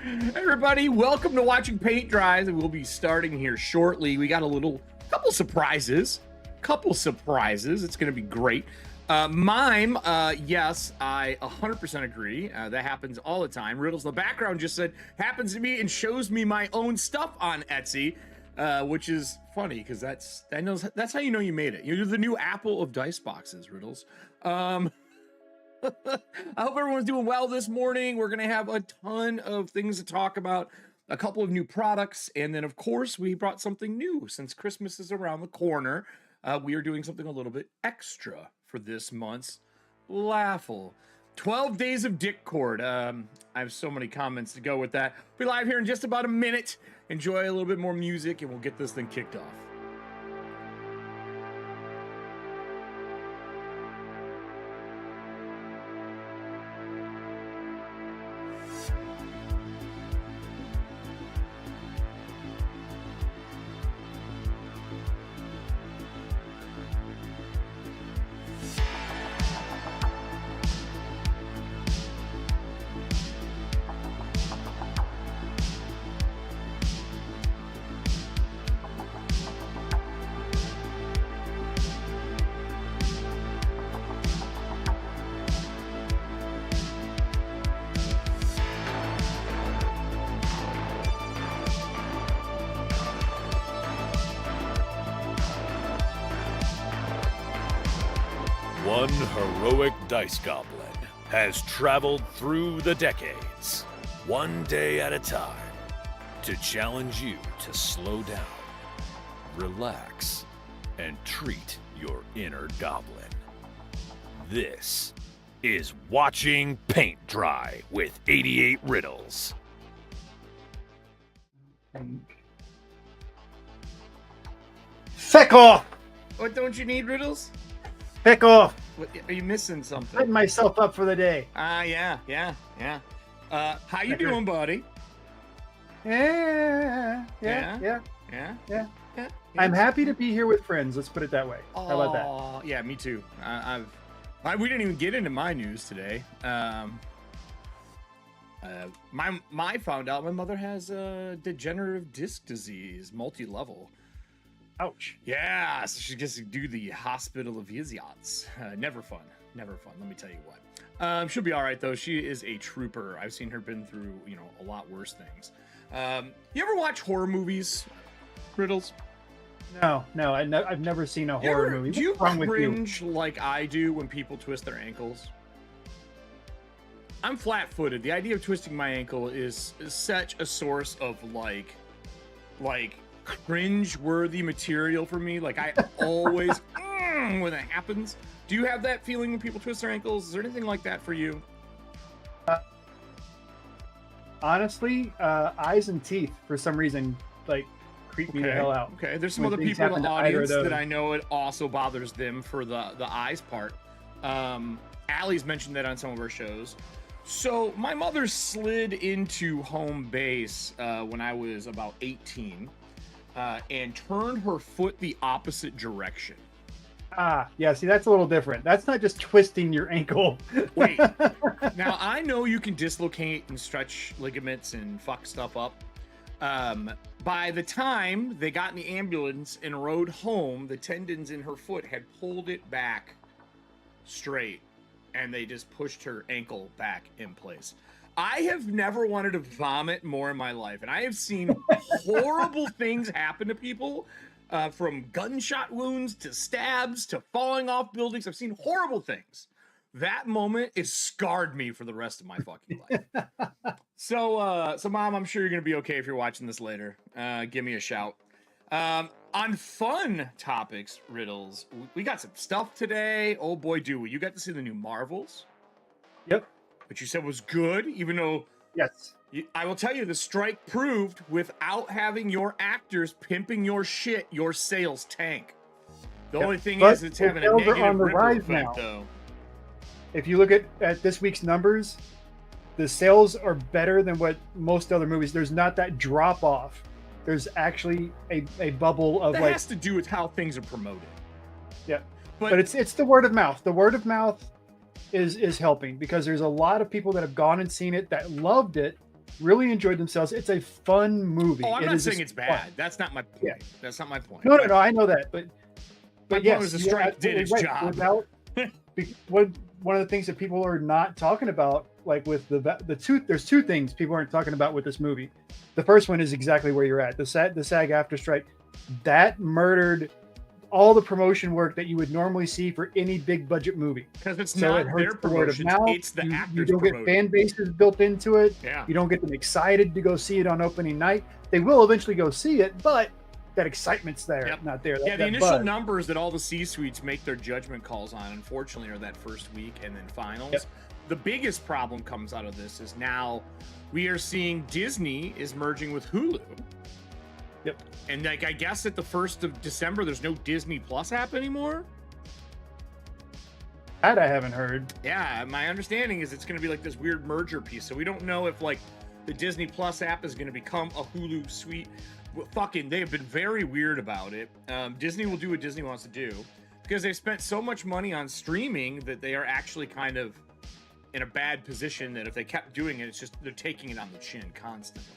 Everybody, welcome to Watching Paint Dries, and we'll be starting here shortly. We got a couple surprises. It's going to be great. Mime, yes, I 100% agree. That happens all the time. Riddles in the background just said, happens to me and shows me my own stuff on Etsy, which is funny because that's how you know you made it. You're the new Apple of dice boxes, Riddles. I hope everyone's doing well this morning. We're going to have a ton of things to talk about, a couple of new products, and then, of course, we brought something new. Since Christmas is around the corner, we are doing something a little bit extra for this month's Raffle. 12 days of Discord. I have so many comments to go with that. We'll be live here in just about a minute. Enjoy a little bit more music, and we'll get this thing kicked off. One heroic dice goblin has traveled through the decades, one day at a time, to challenge you to slow down, relax, and treat your inner goblin. This is Watching Paint Dry with 88 Riddles. Feck off! What don't you need, Riddles? Feck off! What, are you missing something? Setting myself up for the day. Yeah. How you doing, buddy? Yeah. I'm happy to be here with friends. Let's put it that way. How about that? Yeah, me too. We didn't even get into my news today. My found out my mother has degenerative disc disease, multi-level. Ouch. Yeah, so she gets to do the hospital of visits. Never fun. Let me tell you what. She'll be all right though. She is a trooper. I've seen her been through, a lot worse things. You ever watch horror movies, Riddles? No, I've never seen a horror movie. Do you cringe like I do when people twist their ankles? I'm flat-footed. The idea of twisting my ankle is such a source of like cringe-worthy material for me. Like I always when it happens. Do you have that feeling when people twist their ankles? Is there anything like that for you? Honestly, eyes and teeth for some reason like creep me the hell out. Okay, there's some other people in the audience that I know it also bothers them for the eyes part. Allie's mentioned that on some of our shows. So my mother slid into home base when I was about 18 and turned her foot the opposite direction. Yeah, see, that's a little different. That's not just twisting your ankle. Wait, now I know you can dislocate and stretch ligaments and fuck stuff up. By the time they got in the ambulance and rode home, the tendons in her foot had pulled it back straight, and they just pushed her ankle back in place. I have never wanted to vomit more in my life, and I have seen horrible things happen to people, from gunshot wounds to stabs to falling off buildings. I've seen horrible things. That moment is scarred me for the rest of my fucking life. So Mom, I'm sure you're gonna be okay if you're watching this later. Give me a shout. On fun topics, Riddles, we got some stuff today. Oh boy, do we! You got to see the new Marvels. Yep. Which you said was good, even though yes, I will tell you, the strike proved without having your actors pimping your shit, your sales tank. The only thing is, it's having a negative on the ripple rise effect, now. though. If you look at this week's numbers, the sales are better than what most other movies. There's not that drop off. There's actually a bubble of That like has to do with how things are promoted. Yeah, but but it's the word of mouth. The word of mouth is helping because there's a lot of people that have gone and seen it that loved it, really enjoyed themselves. It's a fun movie. Oh, I'm It not is saying fun. it's bad. That's not my point. Yeah. That's not my point. No, I know that, but point yes, was the you're strike did absolutely its right. job. Without one of the things that people are not talking about, like with there's two things people aren't talking about with this movie. The first one is exactly where you're at. The SAG after strike that murdered all the promotion work that you would normally see for any big budget movie. Because it's So not it their hurts the word of promotions, mouth. it's the actors You don't promoting. get fan bases built into it. Yeah. You don't get them excited to go see it on opening night. They will eventually go see it, but that excitement's there, Yep. not there. Yeah, the that initial buzz. numbers that all the C-suites make their judgment calls on, unfortunately, are that first week and then finals. Yep. The biggest problem comes out of this is now we are seeing Disney is merging with Hulu. Yep. And like, I guess at the 1st of December, there's no Disney Plus app anymore. That I haven't heard. Yeah, my understanding is it's going to be like this weird merger piece. So we don't know if like the Disney Plus app is going to become a Hulu suite. Well, fucking, they have been very weird about it. Disney will do what Disney wants to do because they've spent so much money on streaming that they are actually kind of in a bad position that if they kept doing it, it's just they're taking it on the chin constantly.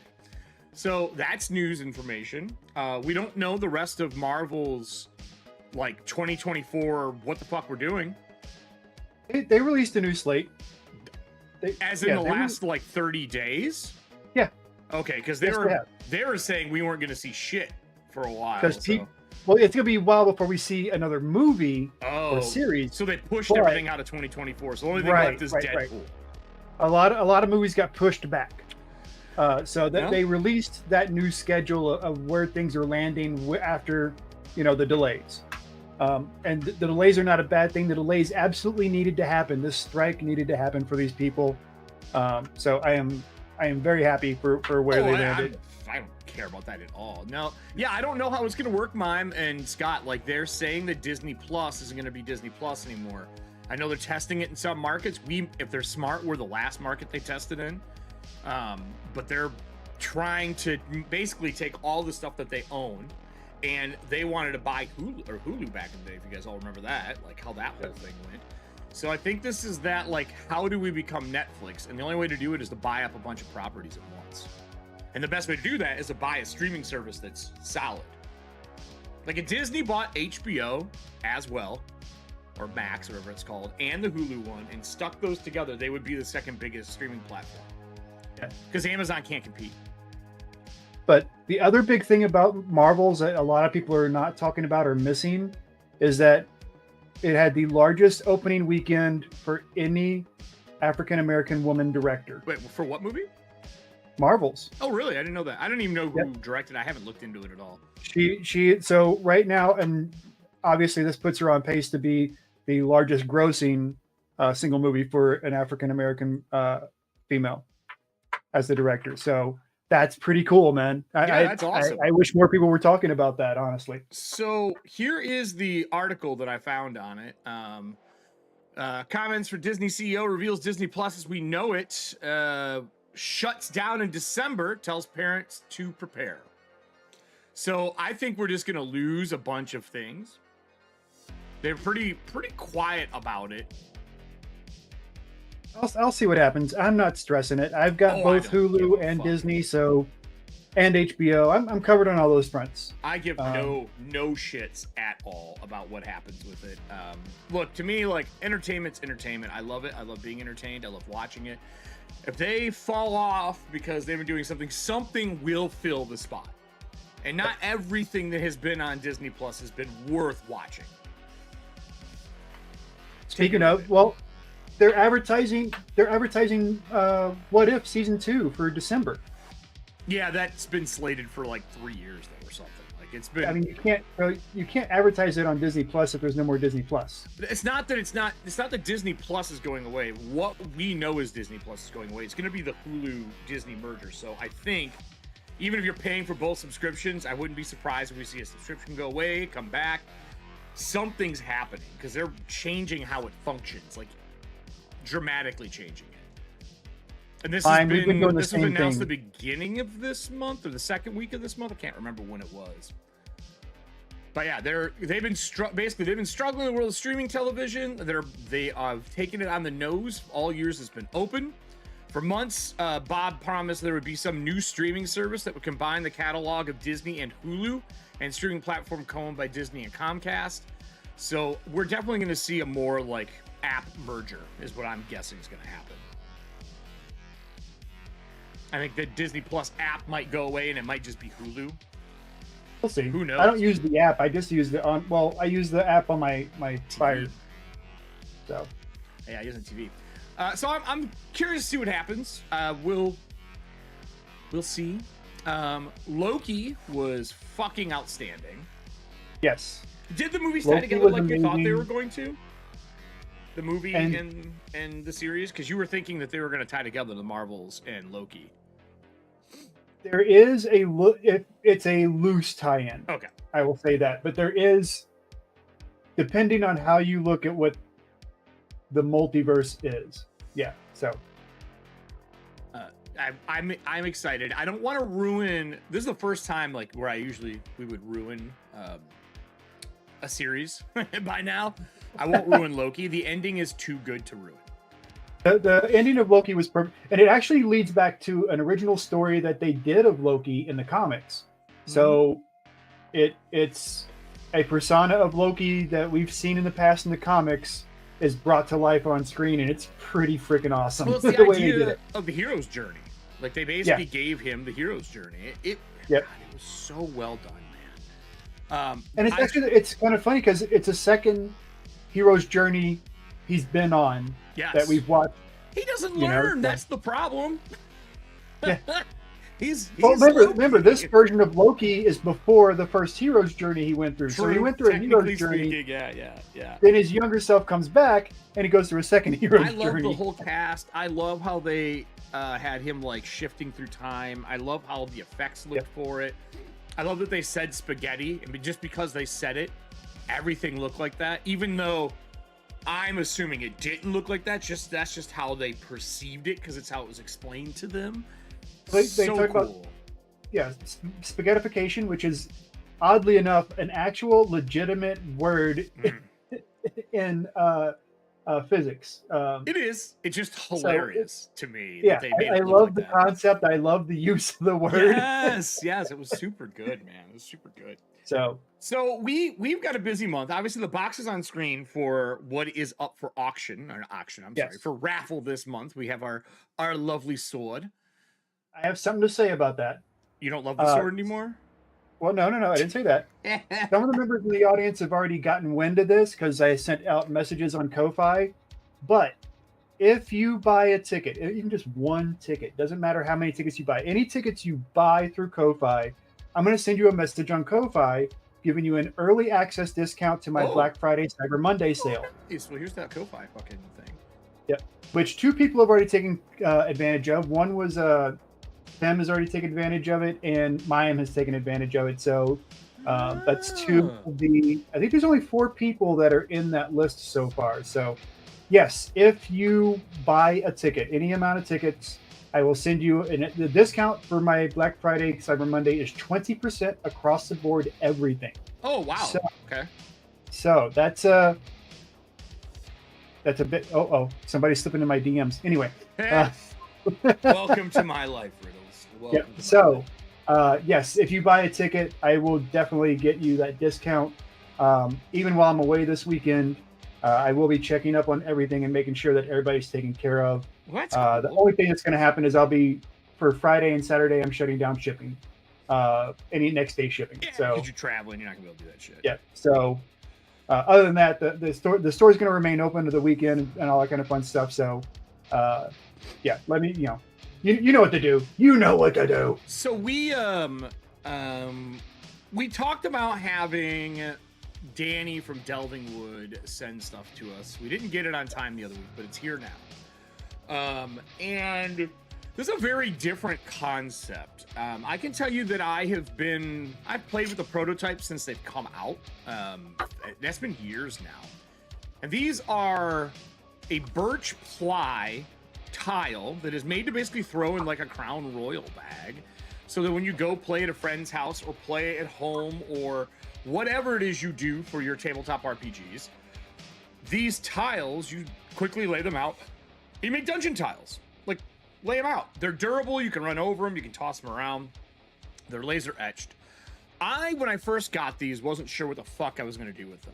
So that's news information. We don't know the rest of Marvel's like 2024, what the fuck we're doing. They released a new slate. As in the last like 30 days? Yeah. Okay, because Yes, they were saying we weren't going to see shit for a while. Because So. well, it's gonna be a while before we see another movie Oh, or series. so they pushed But- everything out of 2024. So the only thing Right, left is right. Deadpool. A lot of movies got pushed back. So that Yeah. they released that new schedule of where things are landing after, the delays. And the delays are not a bad thing. The delays absolutely needed to happen. This strike needed to happen for these people. So I am very happy for where they landed. I don't care about that at all. No, yeah, I don't know how it's going to work, Mime and Scott. Like, they're saying that Disney Plus isn't going to be Disney Plus anymore. I know they're testing it in some markets. If they're smart, we're the last market they tested in. But they're trying to basically take all the stuff that they own, and they wanted to buy Hulu back in the day, if you guys all remember that, like how that whole thing went. So I think this is that, like, how do we become Netflix? And the only way to do it is to buy up a bunch of properties at once. And the best way to do that is to buy a streaming service that's solid. Like, if Disney bought HBO as well, or Max, whatever it's called, and the Hulu one, and stuck those together, they would be the second biggest streaming platform. Because Amazon can't compete. But the other big thing about Marvels that a lot of people are not talking about or missing is that it had the largest opening weekend for any African American woman director. Wait, for what movie? Marvels. Oh, really? I didn't know that. I don't even know who directed. I haven't looked into it at all. So right now, and obviously this puts her on pace to be the largest grossing single movie for an African American female as the director. So that's pretty cool, man. That's awesome. I wish more people were talking about that, honestly. So here is the article that I found on it. Comments for Disney CEO reveals Disney Plus as we know it shuts down in December, tells parents to prepare. So I think we're just going to lose a bunch of things. They're pretty quiet about it. I'll see what happens. I'm not stressing it. I've got both Hulu and Disney, and HBO. I'm covered on all those fronts. I give no shits at all about what happens with it. Look, to me, like, entertainment's entertainment. I love it. I love being entertained. I love watching it. If they fall off because they've been doing something will fill the spot. And not everything that has been on Disney Plus has been worth watching. Speaking of, well, they're advertising What If season 2 for December. Yeah, that's been slated for like 3 years though, or something. Like, it's been. I mean, you can't advertise it on Disney Plus if there's no more Disney Plus. It's not that Disney Plus is going away. What we know is Disney Plus is going away. It's going to be the Hulu Disney merger. So I think even if you're paying for both subscriptions, I wouldn't be surprised if we see a subscription go away, come back. Something's happening because they're changing how it functions, like dramatically changing it. And this has been announced the beginning of this month or the second week of this month. I can't remember when it was. But yeah, they've been struggling in the world of streaming television. They have taken it on the nose. All years has been open For months, Bob promised there would be some new streaming service that would combine the catalog of Disney and Hulu and streaming platform owned by Disney and Comcast. So we're definitely going to see a more like app merger is what I'm guessing is going to happen. I think the Disney Plus app might go away and it might just be Hulu. We'll see. Who knows? I don't use the app. I just use the I use the app on my Fire. So yeah, I use it on TV. So I'm curious to see what happens. We'll see. Loki was fucking outstanding. Yes. Did the movies tie Loki together was like you thought they amazing. were going to? The movie and the series? Because you were thinking that they were going to tie together the Marvels and Loki. There is it's a loose tie-in. Okay. I will say that. But there is, depending on how you look at what the multiverse is. Yeah. So I'm excited. I don't want to ruin. This is the first time like where we would ruin a series by now. I won't ruin Loki. The ending is too good to ruin. The ending of Loki was perfect, and it actually leads back to an original story that they did of Loki in the comics. So it's a persona of Loki that we've seen in the past in the comiks is brought to life on screen, and it's pretty freaking awesome. Well, it's the idea of the hero's journey. Like they basically gave him the hero's journey. It was so well done, man. And it's kind of funny because it's a second hero's journey he's been on that we've watched. He doesn't learn. That's the problem. Yeah. he's remember this version of Loki is before the first hero's journey he went through. So he went through a hero's journey. Yeah. Then his younger self comes back and he goes through a second hero's journey. I love the whole cast. I love how they had him like shifting through time. I love how the effects looked for it. I love that they said spaghetti, and just because they said it, everything looked like that. Even though I'm assuming it didn't look like that. That's just how they perceived it because it's how it was explained to them. They talk about spaghettification, which is oddly enough an actual legitimate word in physics. It is. It's just hilarious to me. Yeah, that they made I it look love like the that. concept. I love the use of the word. Yes, it was super good, man. It was super good. So we've got a busy month. Obviously, the box is on screen for what is up for auction. Sorry, for raffle this month. We have our lovely sword. I have something to say about that. You don't love the sword anymore? Well, no, I didn't say that. Some of the members of the audience have already gotten wind of this because I sent out messages on KOFI. But if you buy a ticket, even just one ticket, doesn't matter how many tickets you buy, any tickets you buy through KOFI, I'm going to send you a message on KOFI giving you an early access discount to my Black Friday, Cyber Monday sale. Nice. Well, here's that KOFI fucking thing. Yep. Which 2 people have already taken advantage of. One was Fem has already taken advantage of it, and Mayim has taken advantage of it. So that's 2 of the. I think there's only 4 people that are in that list so far. So, yes, if you buy a ticket, any amount of tickets, I will send you. And the discount for my Black Friday, Cyber Monday is 20% across the board, everything. Oh wow! So, okay. So that's a bit. Somebody's slipping in my DMs. Anyway. Welcome to my life, Riddles. Yes, if you buy a ticket, I will definitely get you that discount. Even while I'm away this weekend, I will be checking up on everything and making sure that everybody's taken care of. The only thing that's going to happen is I'll be, for Friday and Saturday, I'm shutting down shipping. Any next day shipping. Yeah, so because you're traveling, you're not going to be able to do that shit. Yeah. So other than that, the store is going to remain open to the weekend and all that kind of fun stuff. So let me, you know what to do. You know what to do. So we talked about having Danny from Delvingwood send stuff to us. We didn't get it on time the other week, but it's here now. And this is a very different concept. I can tell you that I've played with the prototypes since they've come out. That's been years now. And these are a birch ply tile that is made to basically throw in like a Crown Royal bag, so that when you go play at a friend's house or play at home or whatever it is you do for your tabletop RPGs, these tiles, you quickly lay them out. You make dungeon tiles. Like, lay them out. They're durable. You can run over them. You can toss them around. They're laser etched. When I first got these, wasn't sure what the fuck I was going to do with them.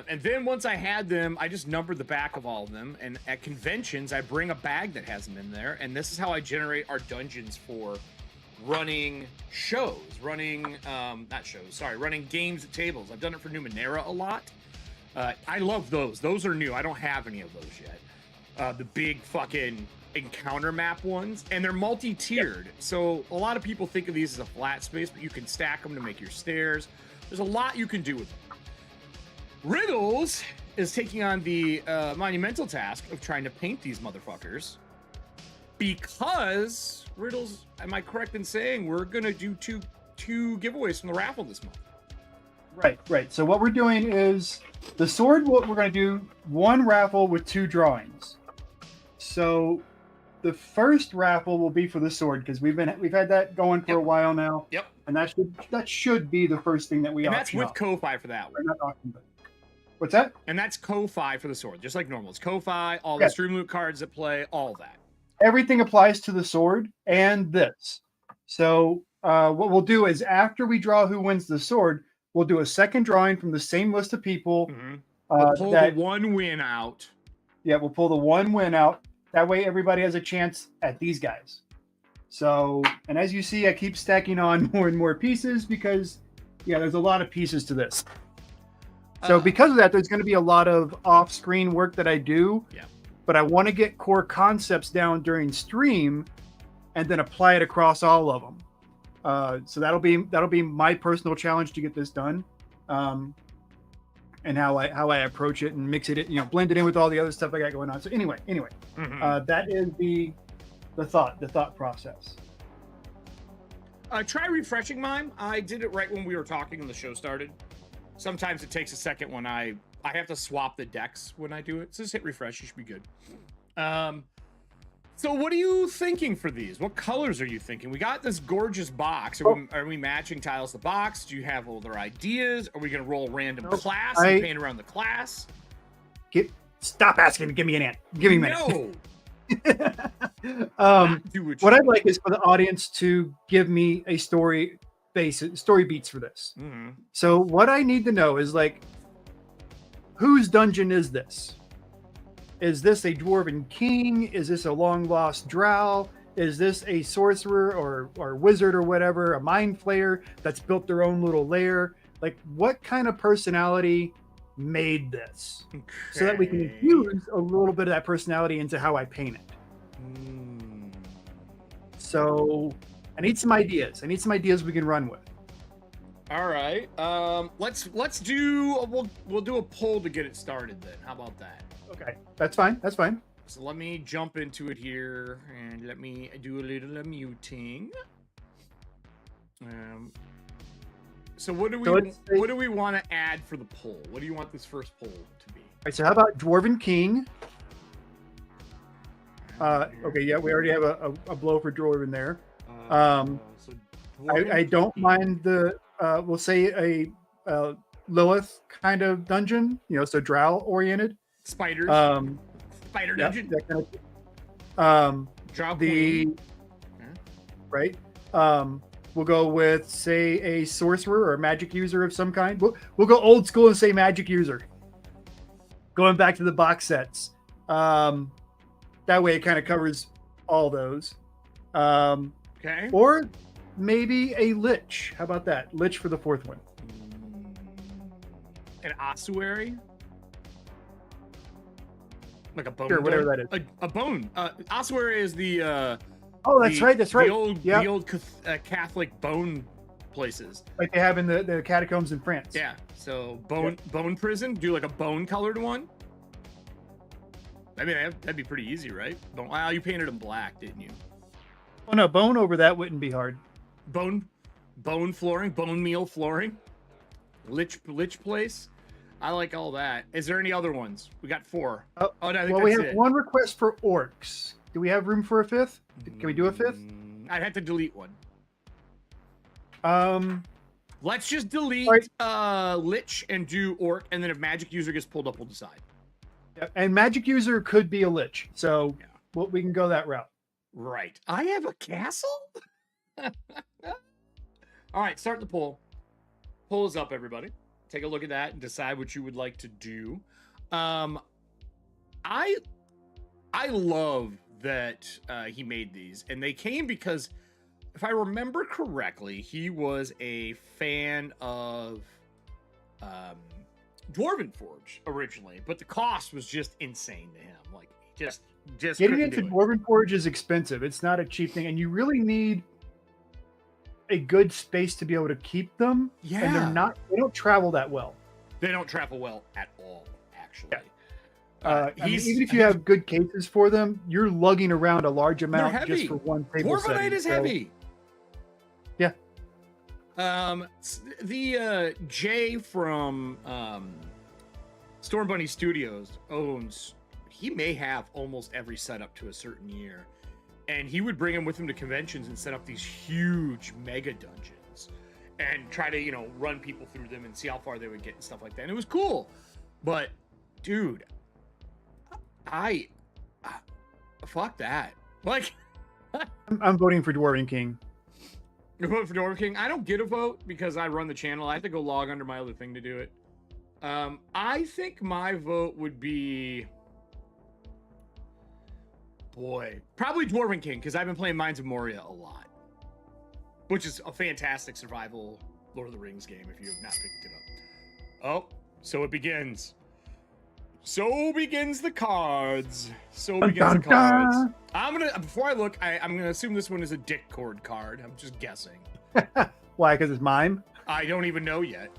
And then once I had them, I just numbered the back of all of them. And at conventions, I bring a bag that has them in there. And this is how I generate our dungeons for running shows. Running games at tables. I've done it for Numenera a lot. I love those. Those are new. I don't have any of those yet. The big fucking encounter map ones, and they're multi-tiered. So a lot of people think of these as a flat space, but you can stack them to make your stairs. There's a lot you can do with them. Riddles is taking on the monumental task of trying to paint these motherfuckers, because Riddles, am I correct in saying we're gonna do two giveaways from the raffle this month? Right. So what we're doing is the sword. We're going to do one raffle with 2 drawings. So the first raffle will be for the sword, because we've had that going for a while now. Yep. And that should be the first thing that we auction. And that's with KOFI for that one. Not auction, but what's that? And that's KOFI for the sword, just like normal. It's KOFI, all the StreamLoot cards that play, all that. Everything applies to the sword and this. So what we'll do is, after we draw who wins the sword, we'll do a second drawing from the same list of people. Mm-hmm. We'll pull the one win out. Yeah, we'll pull the one win out. That way everybody has a chance at these guys. So, and as you see, I keep stacking on more and more pieces because, there's a lot of pieces to this. So because of that, there's going to be a lot of off-screen work that I do. Yeah. But I want to get core concepts down during stream and then apply it across all of them. So that'll be my personal challenge to get this done. And how I approach it and mix it, blend it in with all the other stuff I got going on. So anyway, that is the thought process. Try refreshing mine. I did it right when we were talking and the show started. Sometimes it takes a second when I have to swap the decks when I do it. So just hit refresh. You should be good. So what are you thinking for these? What colors are you thinking? We got this gorgeous box. Are we matching tiles to the box? Do you have other ideas? Are we going to roll random class and paint around the class? Stop asking. Give me an ant. Give me a minute. No. What I'd like is for the audience to give me a story beats for this. Mm-hmm. So what I need to know is, whose dungeon is this? Is this a dwarven king? Is this a long lost drow? Is this a sorcerer or wizard or whatever, a mind flayer that's built their own little lair? What kind of personality made this? Okay. So that we can infuse a little bit of that personality into how I paint it. So I need some ideas. We can run with. All right. Let's do. We'll do a poll to get it started then. How about that? Okay, that's fine. So let me jump into it here and let me do a little muting. So what do we want to add for the poll? What do you want this first poll to be? All right, so how about Dwarven King? Okay, yeah, we already have a blow for Dwarven there. I don't mind the we'll say a Lilith kind of dungeon, so drow oriented. Spiders. Spider dungeon. That kind of, drow queen. Right. We'll go with, say, a sorcerer or a magic user of some kind. We'll go old school and say magic user. Going back to the box sets. That way it kind of covers all those. Okay. Or maybe a lich. How about that? Lich for the fourth one. An ossuary? Like a bone. Sure, whatever that is. A bone. Ossuary is the that's right. The old Catholic bone places. Like they have in the catacombs in France. Yeah. So bone prison. Do like a bone colored one. I mean, that'd be pretty easy, right? Wow, you painted them black, didn't you? Oh no, bone over that wouldn't be hard. Bone flooring, bone meal flooring, lich place. I like all that. Is there any other ones? We got 4. No, we have one request for orcs. Do we have room for a 5th? Can we do a 5th? I'd have to delete one. Let's just delete lich and do orc, and then if magic user gets pulled up, we'll decide. Yeah, and magic user could be a lich, so we can go that route. Right. I have a castle? All right, start the poll. Poll is up, everybody. Take a look at that and decide what you would like to do. I love that he made these, and they came because, if I remember correctly, he was a fan of Dwarven Forge originally, but the cost was just insane to him. Like, just getting into Dwarven Forge is expensive. It's not a cheap thing, and you really need a good space to be able to keep them. Yeah, and they don't travel that well. They don't travel well at all, actually. Yeah. Even if you have good cases for them, you're lugging around a large amount just for one table setting. Dwarvenite is heavy. Yeah. The Jay from Storm Bunny Studios owns. He may have almost every setup to a certain year, and he would bring them with him to conventions and set up these huge mega dungeons, and try to run people through them and see how far they would get and stuff like that. And it was cool, but dude. I fuck that. Like, I'm voting for Dwarven King. You're voting for Dwarven King? I don't get a vote because I run the channel. I have to go log under my other thing to do it. I think my vote would be, probably Dwarven King, because I've been playing Mines of Moria a lot, which is a fantastic survival Lord of the Rings game if you have not picked it up. Oh, so it begins. So begins the cards. So begins the cards. Before I look, I'm gonna assume this one is a Discord card. I'm just guessing. Why? Because it's mime? I don't even know yet.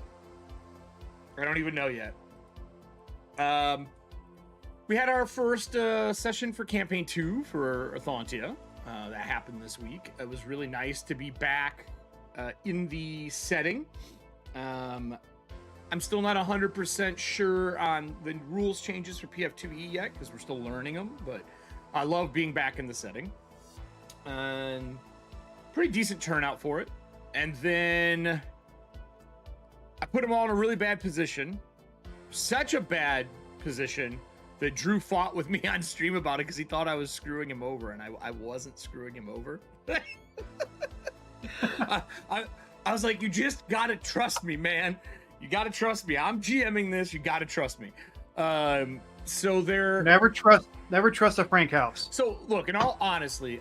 We had our first session for Campaign 2 for Athontia. That happened this week. It was really nice to be back in the setting. I'm still not 100% sure on the rules changes for PF2E yet, because we're still learning them, but I love being back in the setting. And pretty decent turnout for it. And then I put them all in a really bad position. Such a bad position that Drew fought with me on stream about it because he thought I was screwing him over, and I wasn't screwing him over. I was like, you just gotta trust me, man. You got to trust me. I'm GMing this. You got to trust me. So they're never trust a Frank house. So look, in all honesty,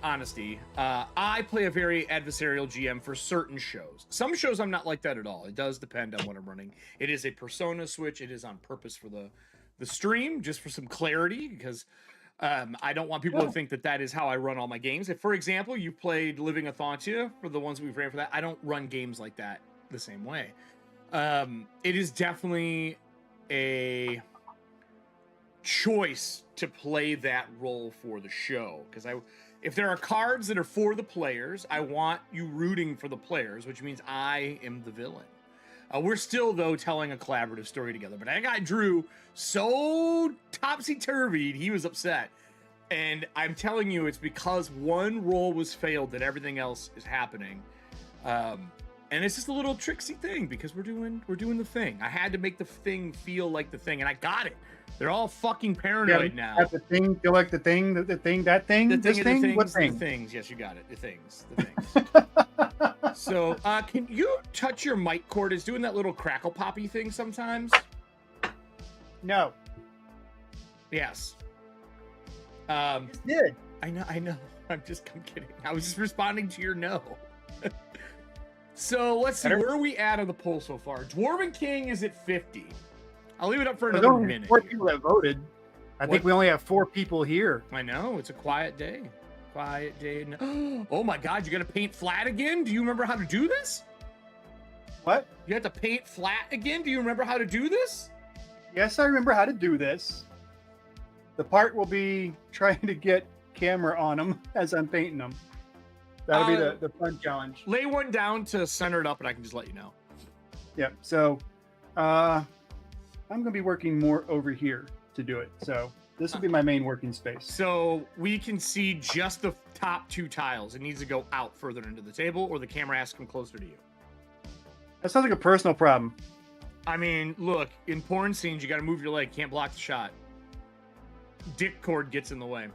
I play a very adversarial GM for certain shows. Some shows I'm not like that at all. It does depend on what I'm running. It is a persona switch. It is on purpose for the stream, just for some clarity, because I don't want people to think that is how I run all my games. If, for example, you played Living Athontia, for the ones we've ran for that, I don't run games like that the same way. It is definitely a choice to play that role for the show, because if there are cards that are for the players, I want you rooting for the players, which means I am the villain. We're still, though, telling a collaborative story together, but I got Drew so topsy-turvied, he was upset. And I'm telling you, it's because one role was failed that everything else is happening. And it's just a little tricksy thing, because we're doing the thing. I had to make the thing feel like the thing, and I got it. They're all fucking paranoid now. Have the thing feel like the thing, that thing, what thing? The things. Yes, you got it. The things. So, can you touch your mic cord? It's doing that little crackle poppy thing sometimes. No. Yes. It did. I know. I'm kidding. I was just responding to your no. So let's see, where are we at on the poll so far? Dwarven King is at 50. I'll leave it up for another minute. 4 people that voted. I think we only have 4 people here. I know, it's a quiet day. Oh my God, you got to paint flat again? Do you remember how to do this? What? You have to paint flat again? Do you remember how to do this? Yes, I remember how to do this. The part will be trying to get camera on them as I'm painting them. That'll be the fun challenge. Lay one down to center it up, and I can just let you know. Yeah. So, I'm going to be working more over here to do it. So this will be my main working space. So we can see just the top 2 tiles. It needs to go out further into the table, or the camera has to come closer to you. That sounds like a personal problem. I mean, look, in porn scenes, you got to move your leg. Can't block the shot. Dick cord gets in the way.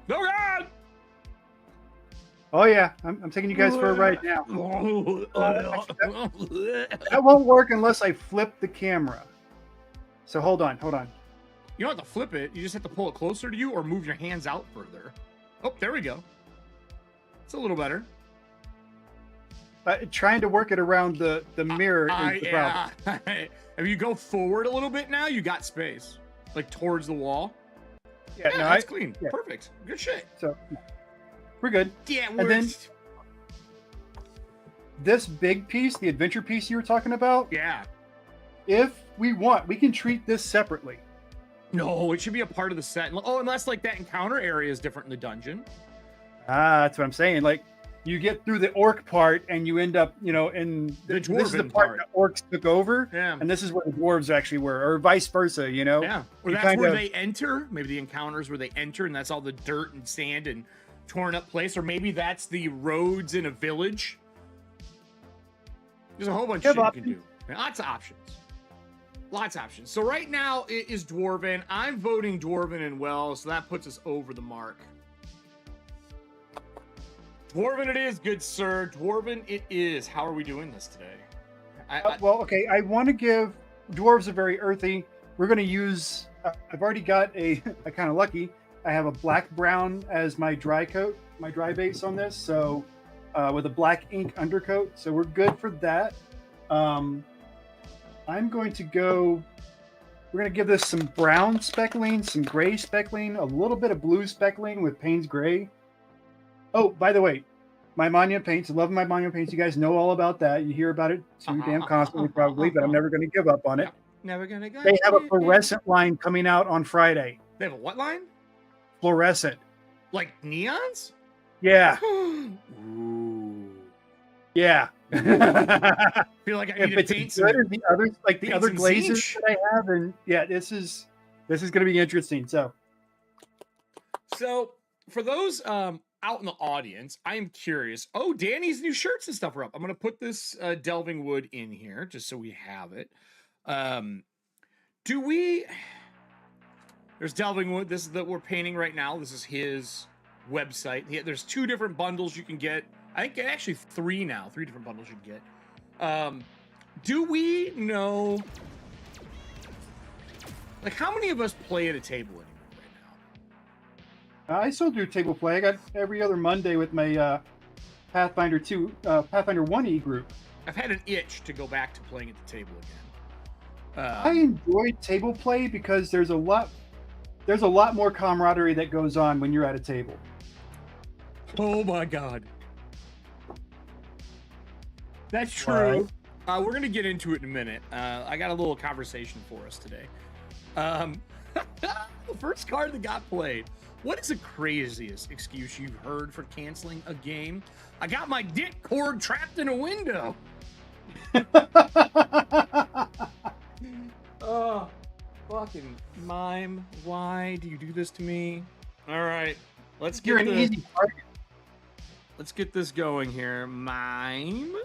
Oh God! Oh yeah, I'm taking you guys for a ride now. That won't work unless I flip the camera. So hold on. You don't have to flip it. You just have to pull it closer to you or move your hands out further. Oh, there we go. It's a little better. Trying to work it around the mirror is the problem. If you go forward a little bit now, you got space. Like towards the wall. Yeah, no, that's clean. Yeah. Perfect. Good shit. So we're good. Yeah, And then this big piece, the adventure piece you were talking about, yeah. if we want, we can treat this separately. No, it should be a part of the set. Oh, unless like that encounter area is different in the dungeon. That's what I'm saying. Like you get through the orc part and you end up, in The this is the dwarven part part. that orcs took over. Yeah. And this is where the dwarves actually were, or vice versa, Yeah. Or You that's kind where of- they enter. Maybe the encounters where they enter and that's all the dirt and sand and torn up place. Or maybe that's the roads in a village. There's a whole bunch of shit you can do. Lots of options. Lots of options. So right now it is Dwarven. I'm voting Dwarven and well, so that puts us over the mark. Dwarven it is, good sir. Dwarven it is. How are we doing this today? Well, okay. I want to give dwarves are very earthy. We're going to use. I've already got I kind of lucky. I have a black brown as my dry coat, my dry base on this. So with a black ink undercoat. So we're good for that. I'm going to go. We're going to give this some brown speckling, some gray speckling, a little bit of blue speckling with Payne's Gray. Oh, by the way, my monument paints. I love my monument paints. You guys know all about that. You hear about it too damn constantly, probably, but I'm never going to give up on it. Never gonna go. They have a fluorescent line coming out on Friday. They have a what line? Fluorescent. Like neons? Yeah. Ooh. Yeah. Feel like I If need to it's paint as good some. as the others, like the paint other some glazes zinch. that I have, and yeah, this is going to be interesting. So For those out in the audience, I am curious. Oh, Danny's new shirts and stuff are up. I'm gonna put this Delving Wood in here just so we have it. There's Delving Wood. This is that we're painting right now. This is his website. There's 2 different bundles you can get. I think actually 3 now. 3 different bundles you can get. Do we know, like, how many of us play at a table anymore right now? I still do table play. I got every other Monday with my Pathfinder 2, Pathfinder 1E group. I've had an itch to go back to playing at the table again. I enjoy table play because there's a lot more camaraderie that goes on when you're at a table. Oh my god. That's true. We're going to get into it in a minute. I got a little conversation for us today. The first card that got played. What is the craziest excuse you've heard for canceling a game? I got my dick cord trapped in a window. Oh, fucking mime. Why do you do this to me? All right. You're an easy target. Let's get this going here. Mime.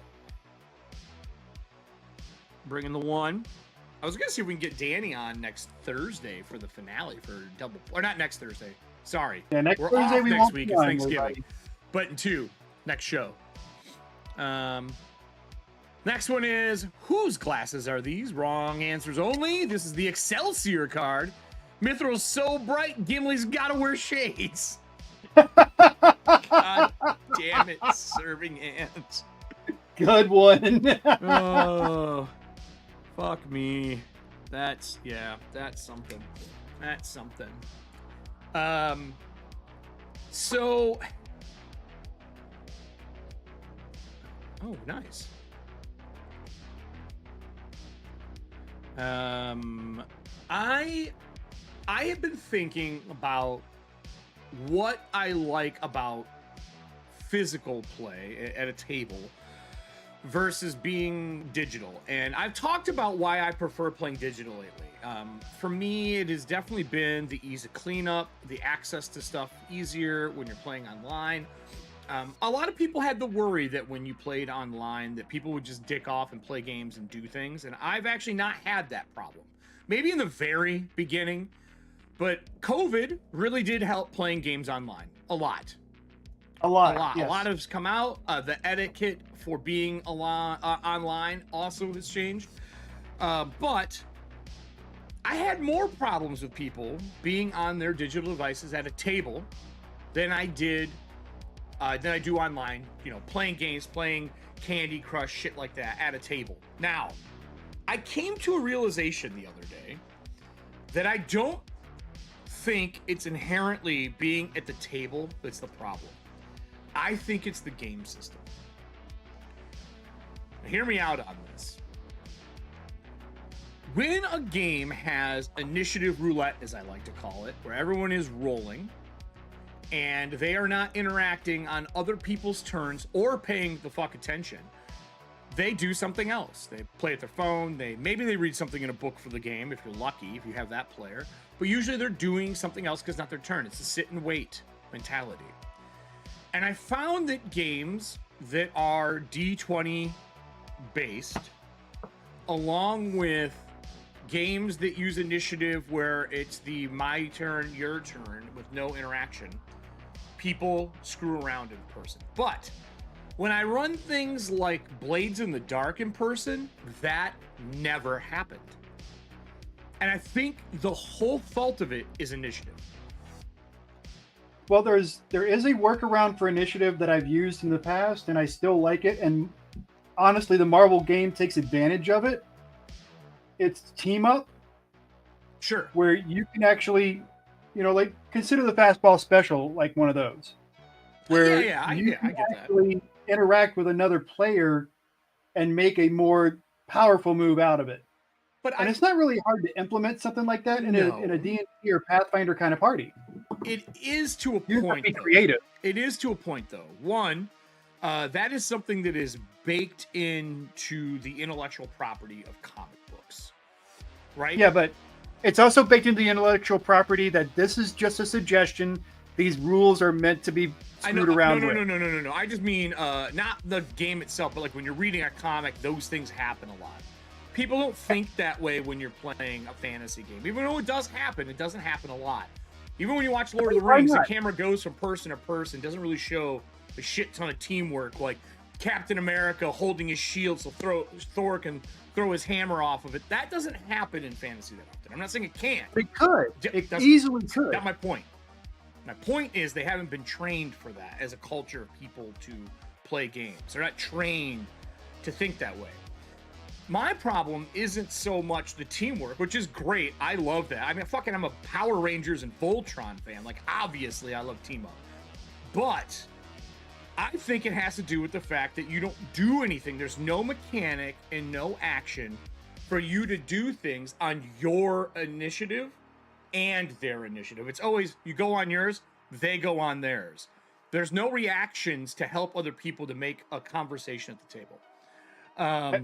Bringing the 1. I was gonna see if we can get Danny on next Thursday for the finale for double, or not next Thursday. Sorry. Yeah, next We're Thursday off we next won't week. be It's on, Thanksgiving. everybody. But in 2, next show. Next one is, whose glasses are these? Wrong answers only. This is the Excelsior card. Mithril's so bright, Gimli's gotta wear shades. God damn it, serving hands. Good one. Oh, fuck me. That's something. That's something. So, oh, nice. I have been thinking about what I like about physical play at a table versus being digital. And I've talked about why I prefer playing digital lately. For me, it has definitely been the ease of cleanup, the access to stuff easier when you're playing online. A lot of people had the worry that when you played online that people would just dick off and play games and do things. And I've actually not had that problem. Maybe in the very beginning, But COVID really did help playing games online a lot. A lot. A Yes. lot has come out. The etiquette for being online also has changed. But I had more problems with people being on their digital devices at a table than I do online. You know, playing games, playing Candy Crush, shit like that at a table. Now, I came to a realization the other day that I don't think it's inherently being at the table that's the problem. I think it's the game system. Now, hear me out on this. When a game has initiative roulette, as I like to call it, where everyone is rolling and they are not interacting on other people's turns or paying the fuck attention, they do something else. They play at their phone. Maybe they read something in a book for the game, if you're lucky, if you have that player. But usually they're doing something else because it's not their turn. It's a sit and wait mentality. And I found that games that are D20 based, along with games that use initiative where it's the my turn, your turn with no interaction, people screw around in person. But when I run things like Blades in the Dark in person, that never happened. And I think the whole fault of it is initiative. Well, there is a workaround for initiative that I've used in the past, and I still like it. And honestly, the Marvel game takes advantage of it. It's team up. Sure. Where you can actually, like consider the fastball special like one of those. Where I you get can that. actually interact with another player and make a more powerful move out of it. And it's not really hard to implement something like that in a D&D or Pathfinder kind of party. It is to a You have point. to be creative. It is to a point, though. One, that is something that is baked into the intellectual property of comic books, right? Yeah, but it's also baked into the intellectual property that this is just a suggestion. These rules are meant to be screwed around with. No. I just mean not the game itself, but like when you're reading a comic, those things happen a lot. People don't think that way when you're playing a fantasy game. Even though it does happen, it doesn't happen a lot. Even when you watch Lord of the Rings, the camera goes from person to person. It doesn't really show a shit ton of teamwork, like Captain America holding his shield so Thor can throw his hammer off of it. That doesn't happen in fantasy that often. I'm not saying it can't. It could. It easily could. That's my point. My point is they haven't been trained for that as a culture of people to play games. They're not trained to think that way. My problem isn't so much the teamwork, which is great. I love that. I mean, I'm a Power Rangers and Voltron fan. Like, obviously, I love team up. But I think it has to do with the fact that you don't do anything. There's no mechanic and no action for you to do things on your initiative and their initiative. It's always you go on yours, they go on theirs. There's no reactions to help other people to make a conversation at the table.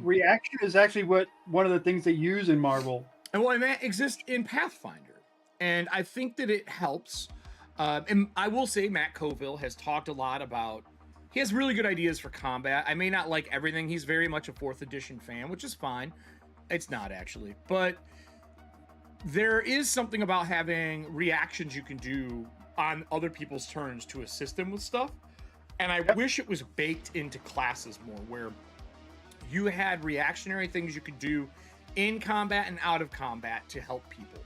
Reaction is actually one of the things they use in Marvel. And that exists in Pathfinder. And I think that it helps. And I will say Matt Colville has talked a lot about, he has really good ideas for combat. I may not like everything. He's very much a 4th edition fan, which is fine. It's not actually. But there is something about having reactions you can do on other people's turns to assist them with stuff. And I wish it was baked into classes more, where you had reactionary things you could do in combat and out of combat to help people.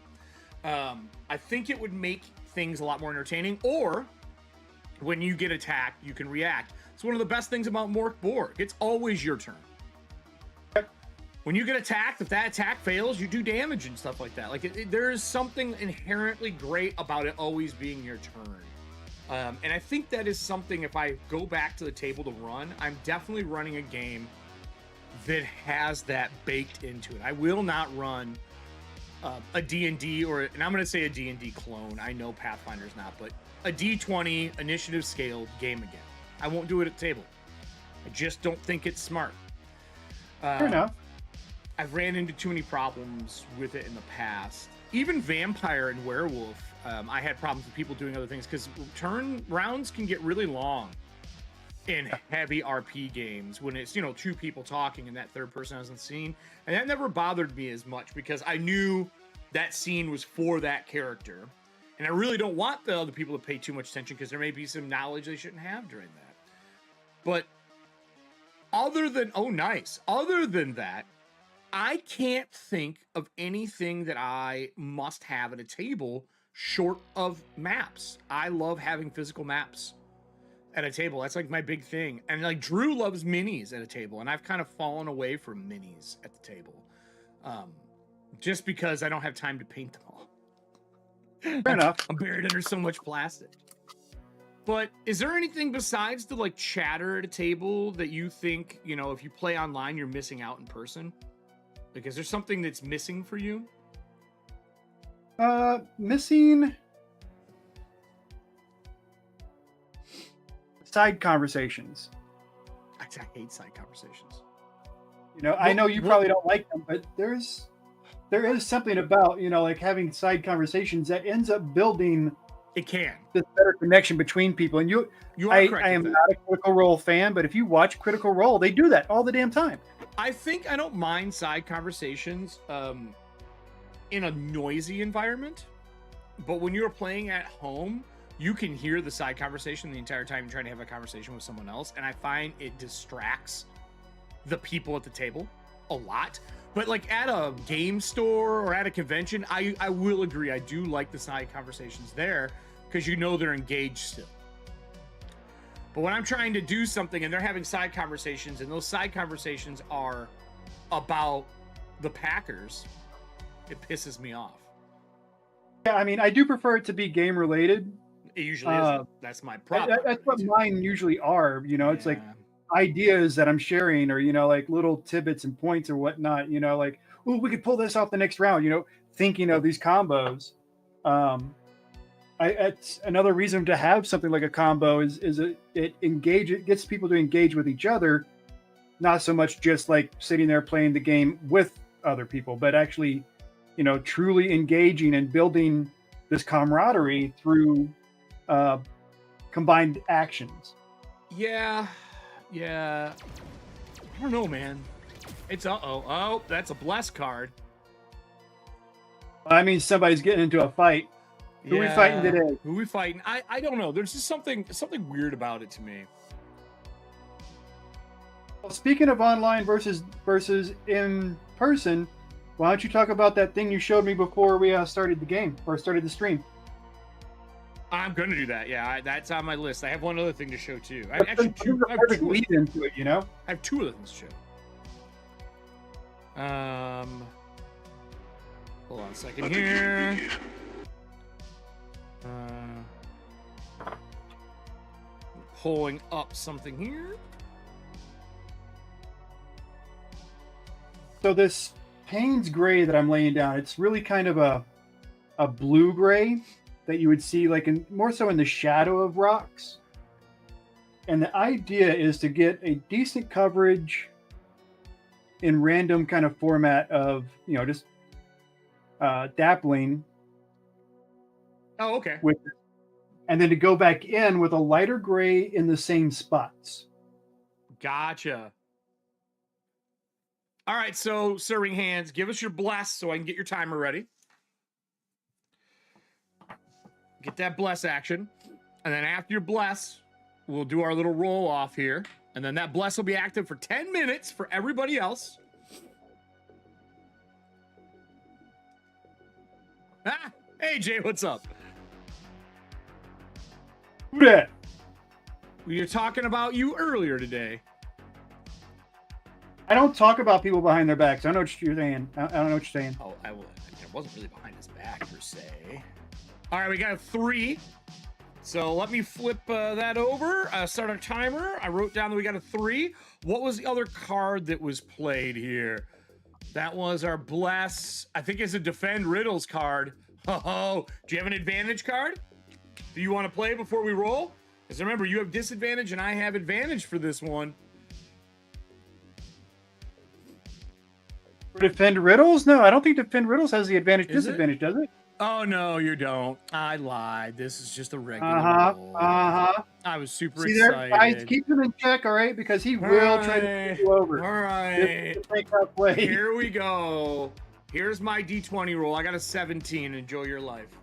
I think it would make things a lot more entertaining. Or when you get attacked, you can react. It's one of the best things about Mork Borg. It's always your turn. When you get attacked, if that attack fails, you do damage and stuff like that. Like there is something inherently great about it always being your turn. And I think that is something, if I go back to the table to run, I'm definitely running a game that has that baked into it. I will not run a D&D and I'm going to say a D&D clone. I know Pathfinder's not, but a D20 initiative scaled game again. I won't do it at the table. I just don't think it's smart. Fair enough. I've ran into too many problems with it in the past. Even Vampire and Werewolf, I had problems with people doing other things because turn rounds can get really long in heavy RP games when it's, 2 people talking and that third person hasn't seen. And that never bothered me as much because I knew that scene was for that character. And I really don't want the other people to pay too much attention because there may be some knowledge they shouldn't have during that. But other than, other than that, I can't think of anything that I must have at a table short of maps. I love having physical maps at a table. That's like my big thing. And like Drew loves minis at a table, and I've kind of fallen away from minis at the table. Just because I don't have time to paint them all. Fair enough. I'm buried under so much plastic. But is there anything besides the like chatter at a table that you think, you know, if you play online, you're missing out in person? Like, is there something that's missing for you? Missing side conversations. I hate side conversations. You know, I know you probably don't like them, but there is something about, you know, like having side conversations that ends up building. It can. This better connection between people. And you are correct. I am not a Critical Role fan, but if you watch Critical Role, they do that all the damn time. I think I don't mind side conversations in a noisy environment, but when you're playing at home, you can hear the side conversation the entire time you're trying to have a conversation with someone else, and I find it distracts the people at the table a lot. But like at a game store or at a convention, I will agree, I do like the side conversations there because you know they're engaged still. But when I'm trying to do something and they're having side conversations, and those side conversations are about the Packers, it pisses me off. Yeah, I mean, I do prefer it to be game related. It usually is. That's my problem. That's what mine usually are. You know, it's like ideas that I'm sharing, or, you know, like little tidbits and points or whatnot. You know, like, oh, we could pull this off the next round. You know, thinking of these combos. It's another reason to have something like a combo is it gets people to engage with each other, not so much just like sitting there playing the game with other people, but actually, you know, truly engaging and building this camaraderie through combined actions. Yeah. I don't know, man. It's oh, that's a bless card. I mean, somebody's getting into a fight. Who we fighting today? Who we fighting? I don't know. There's just something weird about it to me. Well, speaking of online versus in person, why don't you talk about that thing you showed me before we started the game or started the stream? I'm gonna do that. Yeah, that's on my list. I have one other thing to show too. I have two lead into it, you know. I have two other things to show. Hold on a second here. Pulling up something here. So this Payne's gray that I'm laying down, it's really kind of a blue gray that you would see like more so in the shadow of rocks. And the idea is to get a decent coverage in random kind of format of, you know, just dappling. Oh, okay. And then to go back in with a lighter gray in the same spots. Gotcha. All right, so serving hands, give us your bless so I can get your timer ready. Get that bless action. And then after your bless, we'll do our little roll off here. And then that bless will be active for 10 minutes for everybody else. Ah, hey, Jay, what's up? Who that? We were talking about you earlier today. I don't talk about people behind their backs. I don't know what you're saying. I don't know what you're saying. Oh, it wasn't really behind his back, per se. All right, we got a 3. So let me flip that over. Start our timer. I wrote down that we got a 3. What was the other card that was played here? That was our bless. I think it's a defend riddles card. Oh, do you have an advantage card? Do you want to play before we roll? Because remember, you have disadvantage and I have advantage for this one. For defend riddles? No, I don't think defend riddles has the advantage disadvantage, does it? Oh, no, you don't. I lied. This is just a regular roll. I was super excited. Guys, keep him in check, all right? Because he will try to get you over. All right. Here we go. Here's my D20 roll. I got a 17. Enjoy your life.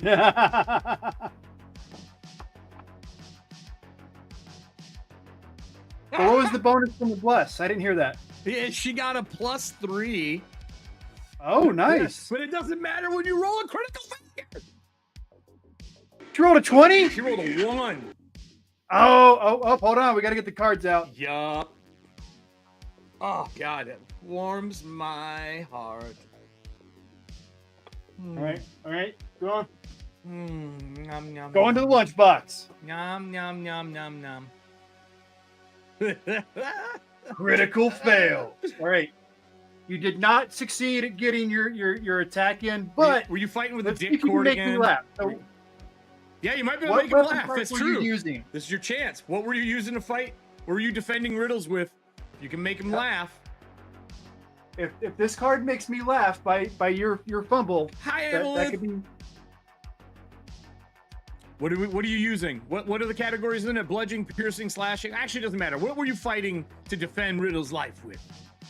Well, what was the bonus from the bless? I didn't hear that. Yeah, she got a +3. Oh, nice. But it doesn't matter when you roll a critical failure. She rolled a 20? She rolled a 1. Oh, hold on. We got to get the cards out. Yup. Oh, God. It warms my heart. All right. Go on. Nom, nom, Go into the lunchbox. Nom, nom, nom, nom, nom. Critical fail. All right. You did not succeed at getting your attack in, but were you fighting with the let's see dick if you can cord make me again? laugh. So, Yeah, you might be able to what make him weapon laugh. type That's were true. you using? This is your chance. What were you using to fight? What were you defending riddles with? You can make him laugh. If this card makes me laugh by your fumble, Hi, that Evelyn. could be. What are you using? What are the categories in it? Bludgeoning, piercing, slashing? Actually, it doesn't matter. What were you fighting to defend Riddle's life with?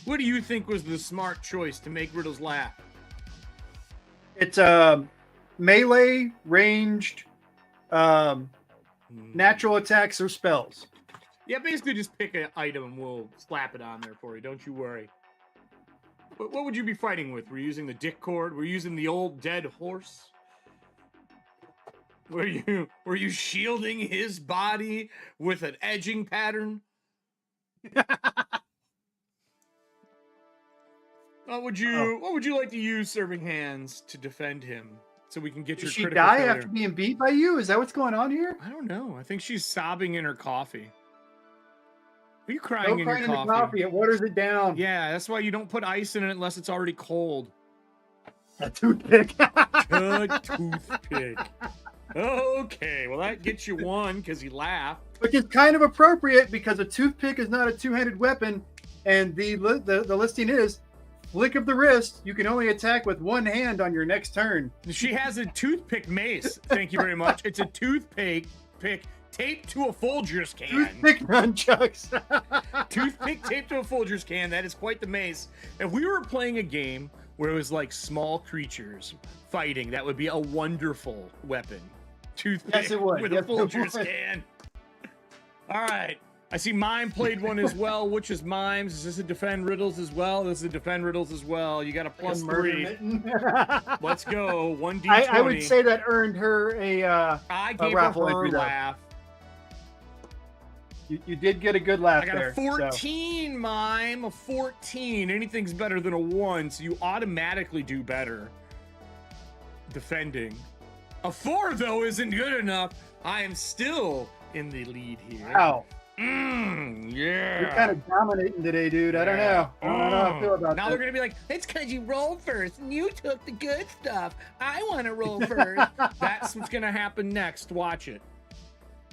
What do you think was the smart choice to make Riddle's laugh? It's melee, ranged, natural attacks or spells. Yeah, basically just pick an item and we'll slap it on there for you. Don't you worry. What would you be fighting with? Were you using the dick cord? Were you using the old dead horse? Were you shielding his body with an edging pattern? What would you like to use serving hands to defend him so we can get Did your she critical die failure? after being beat by you? Is that what's going on here? I don't know. I think she's sobbing in her coffee. Are you crying Don't in cry your in the coffee? coffee. It waters it down. Yeah, that's why you don't put ice in it unless it's already cold. A toothpick. Good toothpick. Okay, well that gets you one because he laughed. Which is kind of appropriate because a toothpick is not a two-handed weapon, and the listing is flick of the wrist. You can only attack with one hand on your next turn. She has a toothpick mace. Thank you very much. It's a toothpick taped to a Folgers can. Toothpick nunchucks. Toothpick taped to a Folgers can. That is quite the mace. If we were playing a game where it was like small creatures fighting, that would be a wonderful weapon. Toothpick Yes, it would. with Yes, a it Folgers would. can. All right. I see Mime played one as well. Which is Mimes? Is this a defend riddles as well? This is a defend riddles as well. You got a +3. Let's go. 1d20. I would say that earned her I gave raffle her entry, though. laugh. You did get a good laugh I got there. a 14, Mime. A 14. Anything's better than a 1, so you automatically do better defending. A 4, though, isn't good enough. I am still in the lead here. Wow. Yeah. You're kind of dominating today, dude. I don't know. I don't know how I feel about now that. they're gonna be like, it's because you rolled first and you took the good stuff. I want to roll first. That's what's gonna happen next. Watch it.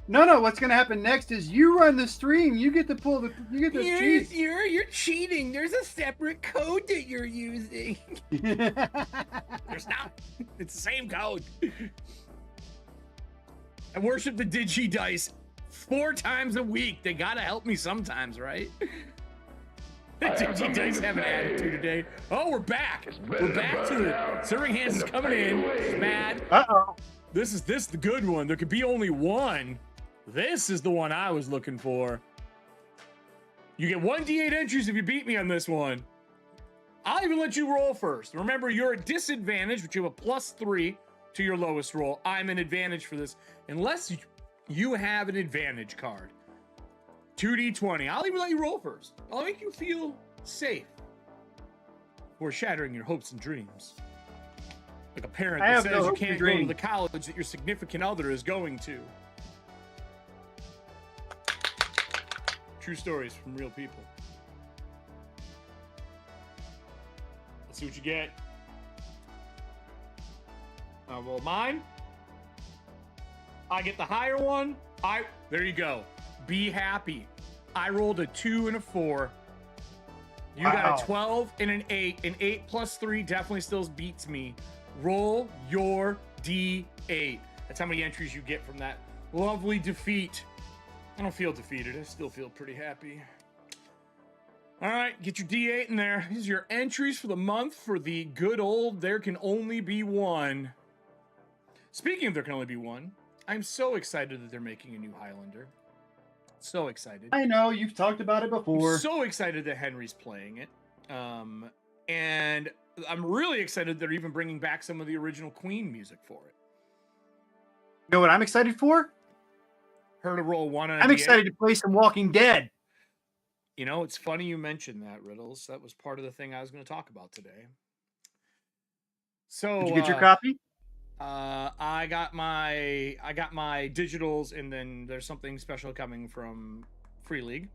No. What's gonna happen next is you run the stream. You get to pull the. You get to cheat. You're cheating. There's a separate code that you're using. There's not. It's the same code. I worship the Digi Dice 4 times a week. They gotta help me sometimes, right? The Digi Dice have an attitude today. Oh, we're back. We're back to the serving hands is coming in. She's mad. Uh-oh. This is the good one. There could be only one. This is the one I was looking for. You get 1d8 entries if you beat me on this one. I'll even let you roll first. Remember, you're at disadvantage, but you have a +3 to your lowest roll. I'm an advantage for this. Unless you have an advantage card. 2d20. I'll even let you roll first. I'll make you feel safe. We're shattering your hopes and dreams. Like a parent that says you can't go to the college that your significant other is going to. True stories from real people. Let's see what you get. I'll roll mine. I get the higher one. There you go. Be happy. I rolled a 2 and a 4. You got a 12 and an 8. An 8 plus 3 definitely still beats me. Roll your D8. That's how many entries you get from that lovely defeat. I don't feel defeated. I still feel pretty happy. All right, get your D8 in there. These are your entries for the month for the good old There Can Only Be One. Speaking of there can only be one, I'm so excited that they're making a new Highlander. So excited. I know you've talked about it before. So excited that Henry's playing it. And I'm really excited they're even bringing back some of the original Queen music for it. You know what I'm excited for? Her to roll one on I'm excited to play some Walking Dead. You know, it's funny you mentioned that, Riddles. That was part of the thing I was going to talk about today. So did you get your copy? I got my digitals, and then there's something special coming from Free League.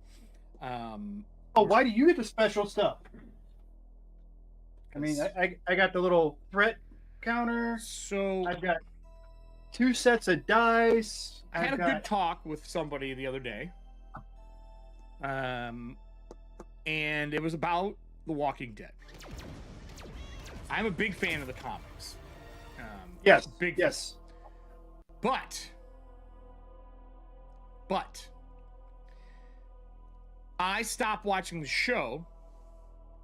Why do you get the special stuff? I mean, I got the little threat counter. So I've got 2 sets of dice. I had a good talk with somebody the other day. And it was about The Walking Dead. I'm a big fan of the comics. Yes. Big. Yes. But I stopped watching the show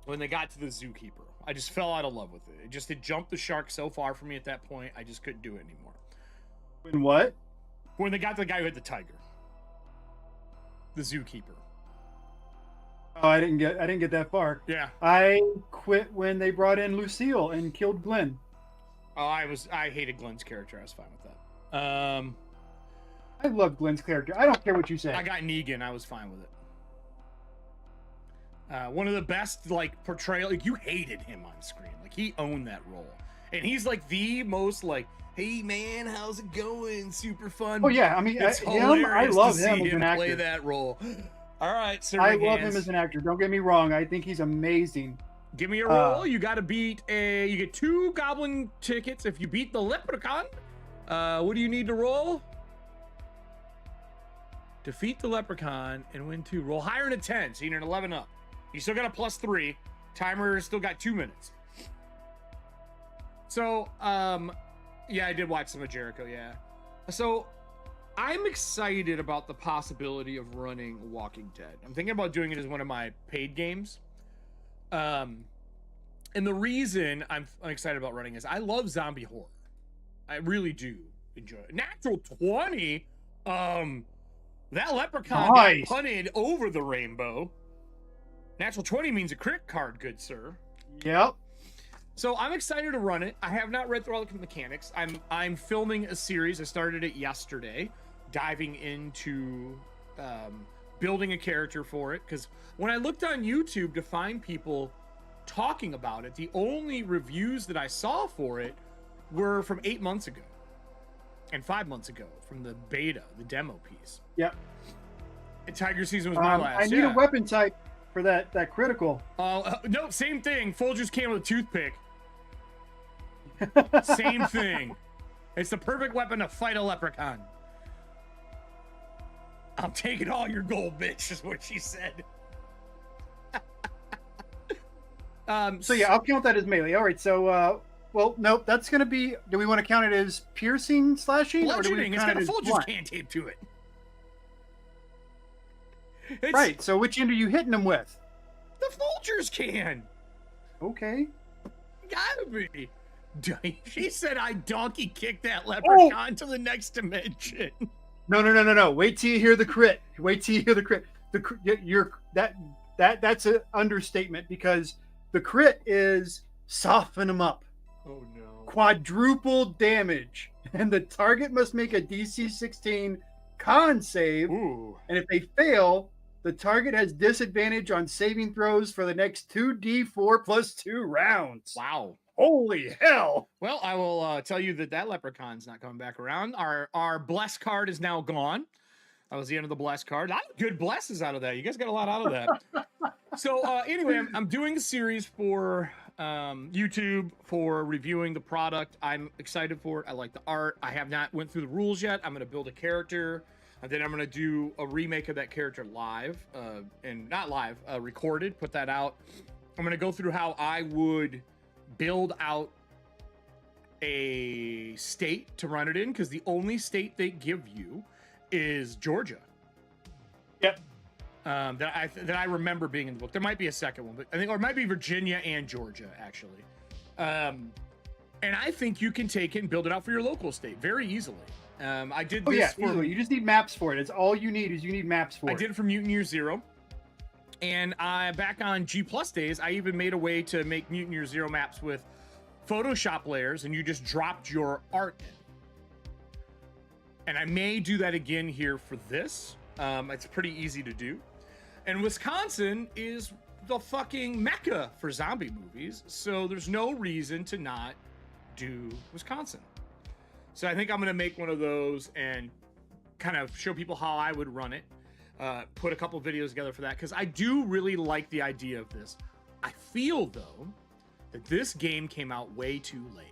when they got to the zookeeper. I just fell out of love with it. It jumped the shark so far for me at that point. I just couldn't do it anymore. When what? When they got to the guy who had the tiger, the zookeeper. Oh, I didn't get that far. Yeah. I quit when they brought in Lucille and killed Glenn. Oh, I hated Glenn's character. I was fine with that. I love Glenn's character. I don't care what you say. I got Negan. I was fine with it. One of the best portrayal. You hated him on screen. He owned that role, and he's the most hey man, how's it going? Super fun. Oh yeah, I mean, I love him as an actor. Play that role. All right, sir. I love him as an actor. Don't get me wrong. I think he's amazing. Give me a roll. You got to beat you get 2 goblin tickets if you beat the leprechaun. What do you need to roll? Defeat the leprechaun and win 2. Roll higher than a 10, so you're an 11 up. You still got a +3. Timer still got 2 minutes. So, yeah, I did watch some of Jericho, yeah. So, I'm excited about the possibility of running Walking Dead. I'm thinking about doing it as one of my paid games. And the reason I'm excited about running is I love zombie horror. I really do enjoy it. Natural 20, that leprechaun got punted over the rainbow. Natural 20 means a crit card, good sir. Yep. So I'm excited to run it. I have not read through all the mechanics. I'm filming a series. I started it yesterday, diving into building a character for it. Because when I looked on YouTube to find people talking about it, the only reviews that I saw for it were from 8 months ago and 5 months ago from the beta, the demo piece. Yep. And Tiger Season was my last. I need a weapon type for that critical. No, same thing. Folgers came with a toothpick. Same thing. It's the perfect weapon to fight a leprechaun. I'm taking all your gold, bitch, is what she said. So yeah, I'll count that as melee. All right, so well, nope, that's gonna be. Do we want to count it as piercing, slashing, or do we it's count got it a as Folgers can tape to it. Right. So which end are you hitting them with? The Folgers can. Okay. Gotta be. She said I donkey kicked that leprechaun to the next dimension. No. Wait till you hear the crit. That's an understatement because the crit is soften them up. Oh no. Quadruple damage. And the target must make a DC 16 con save. Ooh. And if they fail, the target has disadvantage on saving throws for the next 2d4 plus 2 rounds. Wow. Holy hell. Well, I will tell you that leprechaun's not coming back around. Our bless card is now gone. That was the end of the bless card. I got good blesses out of that. You guys got a lot out of that. So anyway, I'm doing a series for YouTube for reviewing the product. I'm excited for it. I like the art. I have not went through the rules yet. I'm going to build a character. And then I'm going to do a remake of that character live. And not live, recorded. Put that out. I'm going to go through how I would build out a state to run it in, because the only state they give you is Georgia. Yep. That I remember being in the book. There might be a second one, but I think, or it might be Virginia and Georgia actually. And I think you can take it and build it out for your local state very easily. I did this. Oh yeah, for, easily. You just need maps for it. It's all you need is you need maps for it. I did it for Mutant Year Zero. And back on G Plus days, I even made a way to make Mutant Year Zero maps with Photoshop layers, and you just dropped your art in. And I may do that again here for this. It's pretty easy to do. And Wisconsin is the fucking mecca for zombie movies, so there's no reason to not do Wisconsin. So I think I'm gonna make one of those and kind of show people how I would run it. Put a couple videos together for that, because I do really like the idea of this. I feel though that this game came out way too late.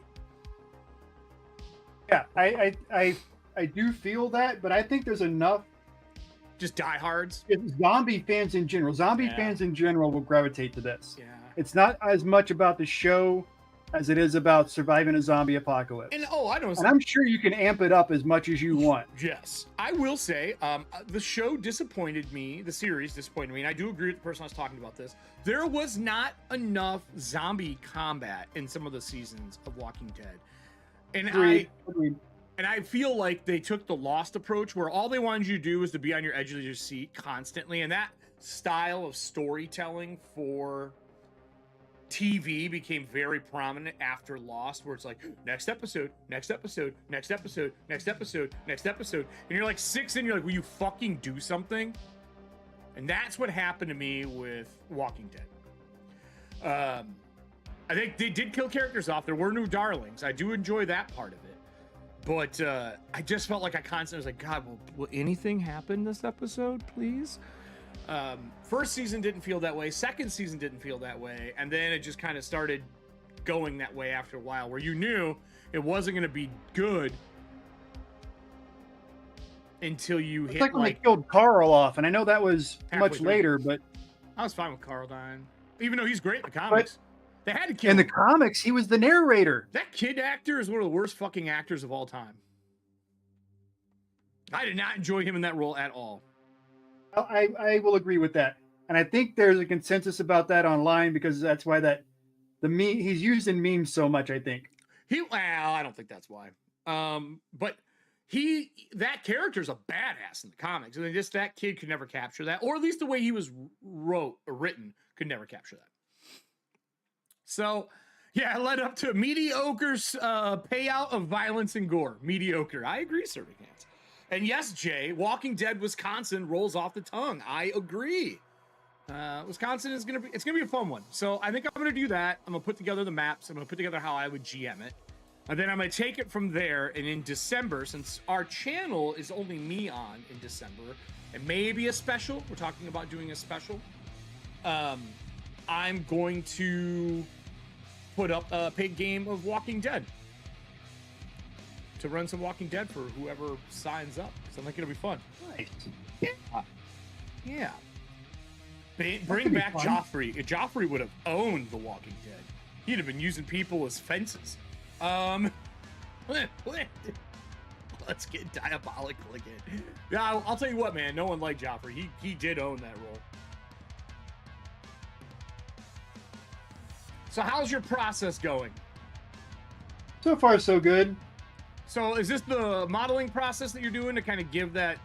Yeah, I do feel that, but I think there's enough. Just diehards. Zombie fans in general. Yeah. Fans in general will gravitate to this. Yeah. It's not as much about the show as it is about surviving a zombie apocalypse. And I know. And I'm sure you can amp it up as much as you want. Yes, I will say the show disappointed me. The series disappointed me, and I do agree with the person I was talking about this. There was not enough zombie combat in some of the seasons of Walking Dead, and Agreed. I feel like they took the Lost approach, where all they wanted you to do was to be on your edge of your seat constantly, and that style of storytelling for TV became very prominent after Lost, where it's like next episode, next episode, next episode, next episode, next episode, and you're like 6 in, you're like, will you fucking do something? And that's what happened to me with Walking Dead. I think they did kill characters off. There were new darlings. I do enjoy that part of it. But I just felt like I constantly was like, God, will anything happen this episode, please? First season didn't feel that way. Second season didn't feel that way. And then it just kind of started going that way after a while, where you knew it wasn't going to be good until you hit like when they killed Carl off. And I know that was much through. later, but I was fine with Carl dying. Even though he's great in the comics. They had to kill in him. the comics, he was the narrator. That kid actor is one of the worst fucking actors of all time. I did not enjoy him in that role at all. I will agree with that. And I think there's a consensus about that online, because that's why he's used in memes so much, I think. I don't think that's why. But that character's a badass in the comics. And just that kid could never capture that. Or at least the way he was written could never capture that. So, yeah, it led up to mediocre's payout of violence and gore. Mediocre. I agree, Serving Hands. And yes, Jay, Walking Dead Wisconsin rolls off the tongue. I agree. Wisconsin is gonna be a fun one. So I think I'm gonna do that. I'm gonna put together the maps. I'm gonna put together how I would GM it, and then I'm gonna take it from there. And in December, since our channel is only me on in December, and maybe a special. We're talking about doing a special. I'm going to put up a paid game of Walking Dead to run some Walking Dead for whoever signs up. So I think it'll be fun. Nice. Yeah. Bring back Joffrey. If Joffrey would have owned The Walking Dead, he'd have been using people as fences. Let's get diabolical again. Yeah, I'll tell you what, man. No one liked Joffrey. He did own that role. So how's your process going? So far, so good. So is this the modeling process that you're doing to kind of give that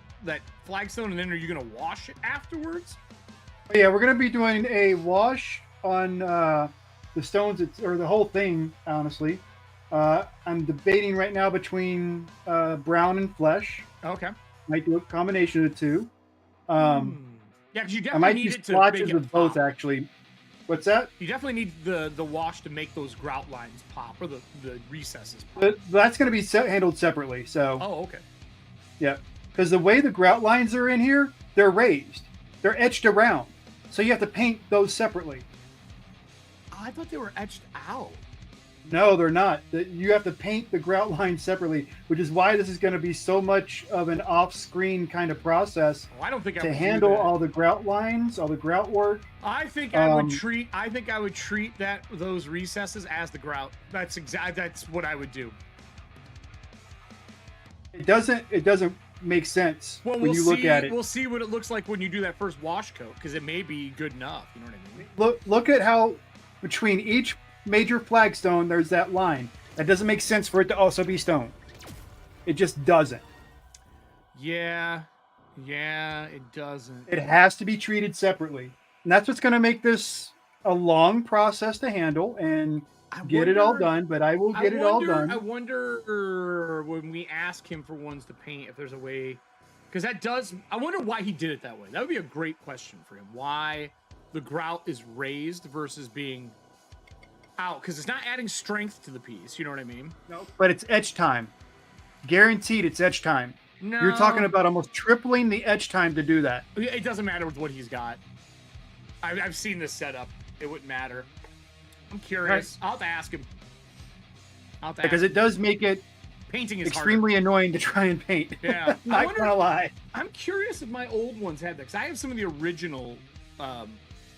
flagstone, and then are you going to wash it afterwards? Yeah, we're going to be doing a wash on the stones, or the whole thing, honestly. I'm debating right now between brown and flesh. Okay. Might do a combination of the two. Yeah, because you I definitely might need use it to splotches make it of both, pop. actually. What's that? You definitely need the wash to make those grout lines pop, or the recesses pop. But that's going to be handled separately. So. Oh, okay. Yeah, because the way the grout lines are in here, they're raised. They're etched around. So you have to paint those separately. Oh, I thought they were etched out. No, they're not. You have to paint the grout lines separately, which is why this is going to be so much of an off-screen kind of process Oh, I don't think I to would handle do that. all the grout lines, all the grout work. I think I would treat. I think I would treat those recesses as the grout. That's what I would do. It doesn't make sense Well, when you look at it. We'll see what it looks like when you do that first wash coat, because it may be good enough. You know what I mean? Look at how between each major flagstone there's that line. That doesn't make sense for it to also be stone. It just doesn't. Yeah, it doesn't. It has to be treated separately. And that's what's going to make this a long process to handle and get it all done, but I will get it all done. I wonder when we ask him for ones to paint, if there's a way, because that does, I wonder why he did it that way. That would be a great question for him. Why the grout is raised versus being out, because it's not adding strength to the piece. You know what I mean? No, but it's etch time. Guaranteed it's etch time. No. You're talking about almost tripling the etch time to do that. It doesn't matter with what he's got. I've seen this setup. It wouldn't matter. I'm curious. Right. I'll have to ask him. Because it does make it painting is extremely annoying to try and paint. Yeah. Not gonna lie. I'm curious if my old ones had that, because I have some of the original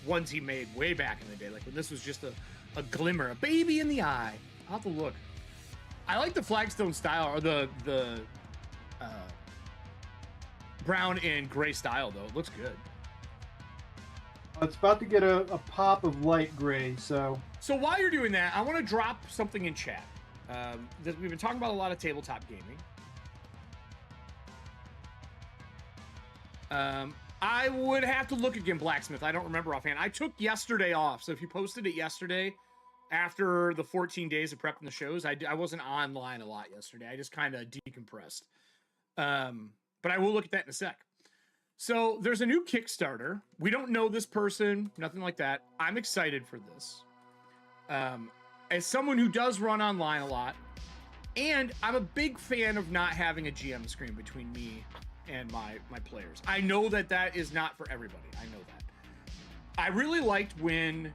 ones he made way back in the day, like when this was just a glimmer, a baby in the eye. I'll have to look. I like the flagstone style, or the brown and gray style, though. It looks good. It's about to get a pop of light gray, so... So while you're doing that, I want to drop something in chat. We've been talking about a lot of tabletop gaming. I would have to look again, Blacksmith. I don't remember offhand. I took yesterday off, so if you posted it yesterday, after the 14 days of prepping the shows, I wasn't online a lot yesterday. I just kind of decompressed. But I will look at that in a sec. So there's a new Kickstarter. We don't know this person, nothing like that. I'm excited for this. As someone who does run online a lot, and I'm a big fan of not having a GM screen between me and my players. I know that is not for everybody. I know that. I really liked when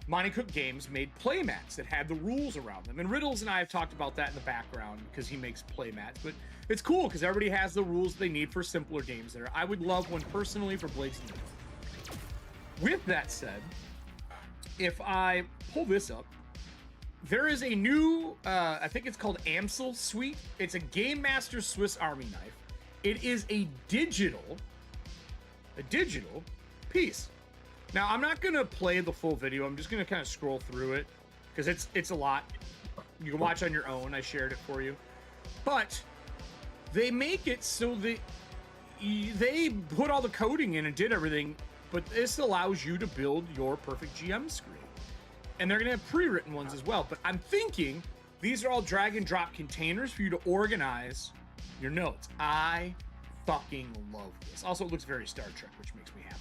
Monty Cook Games made playmats that had the rules around them. And Riddles and I have talked about that in the background because he makes playmats. But it's cool because everybody has the rules they need for simpler games there. I would love one personally for Blades and Blades. With that said, if I pull this up, there is a new, I think it's called Amsel Suite. It's a Game Master Swiss Army knife. It is a digital piece. Now, I'm not going to play the full video. I'm just going to kind of scroll through it because it's a lot. You can watch on your own. I shared it for you. But they make it so that they put all the coding in and did everything, but this allows you to build your perfect GM screen. And they're going to have pre-written ones as well. But I'm thinking these are all drag and drop containers for you to organize your notes. I fucking love this. Also, it looks very Star Trek, which makes me happy.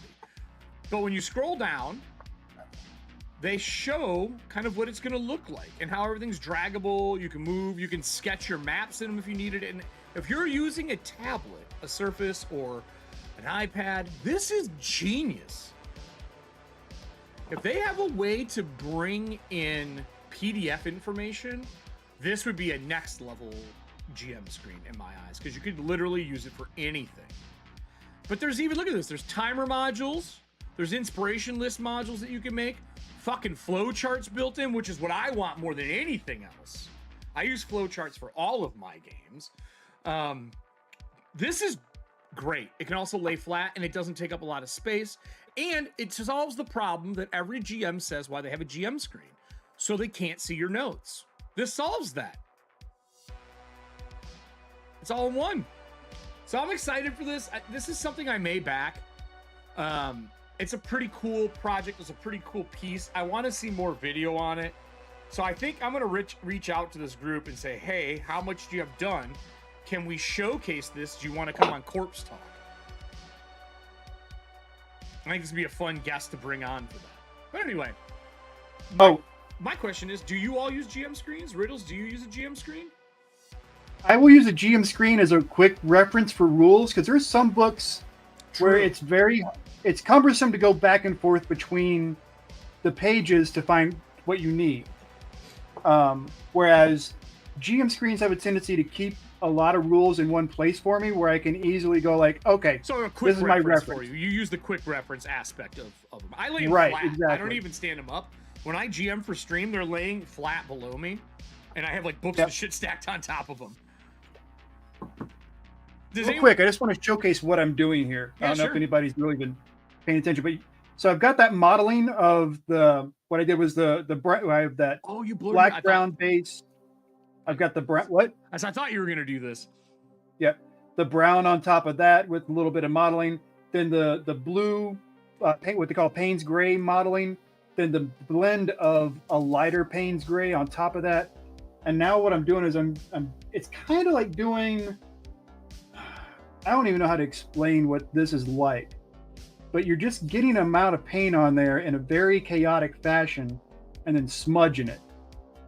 But when you scroll down, they show kind of what it's going to look like and how everything's draggable. You can move, you can sketch your maps in them if you needed it. And if you're using a tablet, a Surface, or an iPad, this is genius. If they have a way to bring in PDF information, this would be a next level GM screen in my eyes, because you could literally use it for anything. But there's even, look at this, there's timer modules, there's inspiration list modules that you can make, fucking flowcharts built in, which is what I want more than anything else. I use flowcharts for all of my games. This is great. It can also lay flat and it doesn't take up a lot of space. And it solves the problem that every GM says why they have a GM screen. So they can't see your notes. This solves that. It's all in one. So I'm excited for this. This is something I may back. It's a pretty cool project. It's a pretty cool piece. I want to see more video on it. So I think I'm going to reach out to this group and say, hey, how much do you have done? Can we showcase this? Do you want to come on Corpse Talk? I think this would be a fun guest to bring on for that. But anyway. My question is, do you all use GM screens? Riddles, do you use a GM screen? I will use a GM screen as a quick reference for rules, because there's some books where it's cumbersome to go back and forth between the pages to find what you need. Whereas GM screens have a tendency to keep a lot of rules in one place for me, where I can easily go like, okay, so a quick this is my reference for you. You use the quick reference aspect of them. I lay them flat. Exactly. I don't even stand them up. When I GM for stream, they're laying flat below me, and I have like books and shit stacked on top of them. Quick, I just want to showcase what I'm doing here. I don't know if anybody's really been paying attention, but so I've got that modeling of what I did was I have that black brown base. I've got the brown. What? As I thought you were gonna do this. Yep. The brown on top of that with a little bit of modeling. Then the blue, paint, what they call Payne's Gray modeling. Then the blend of a lighter Payne's Gray on top of that. And now what I'm doing is it's kind of like doing, I don't even know how to explain what this is like, but you're just getting an amount of paint on there in a very chaotic fashion and then smudging it.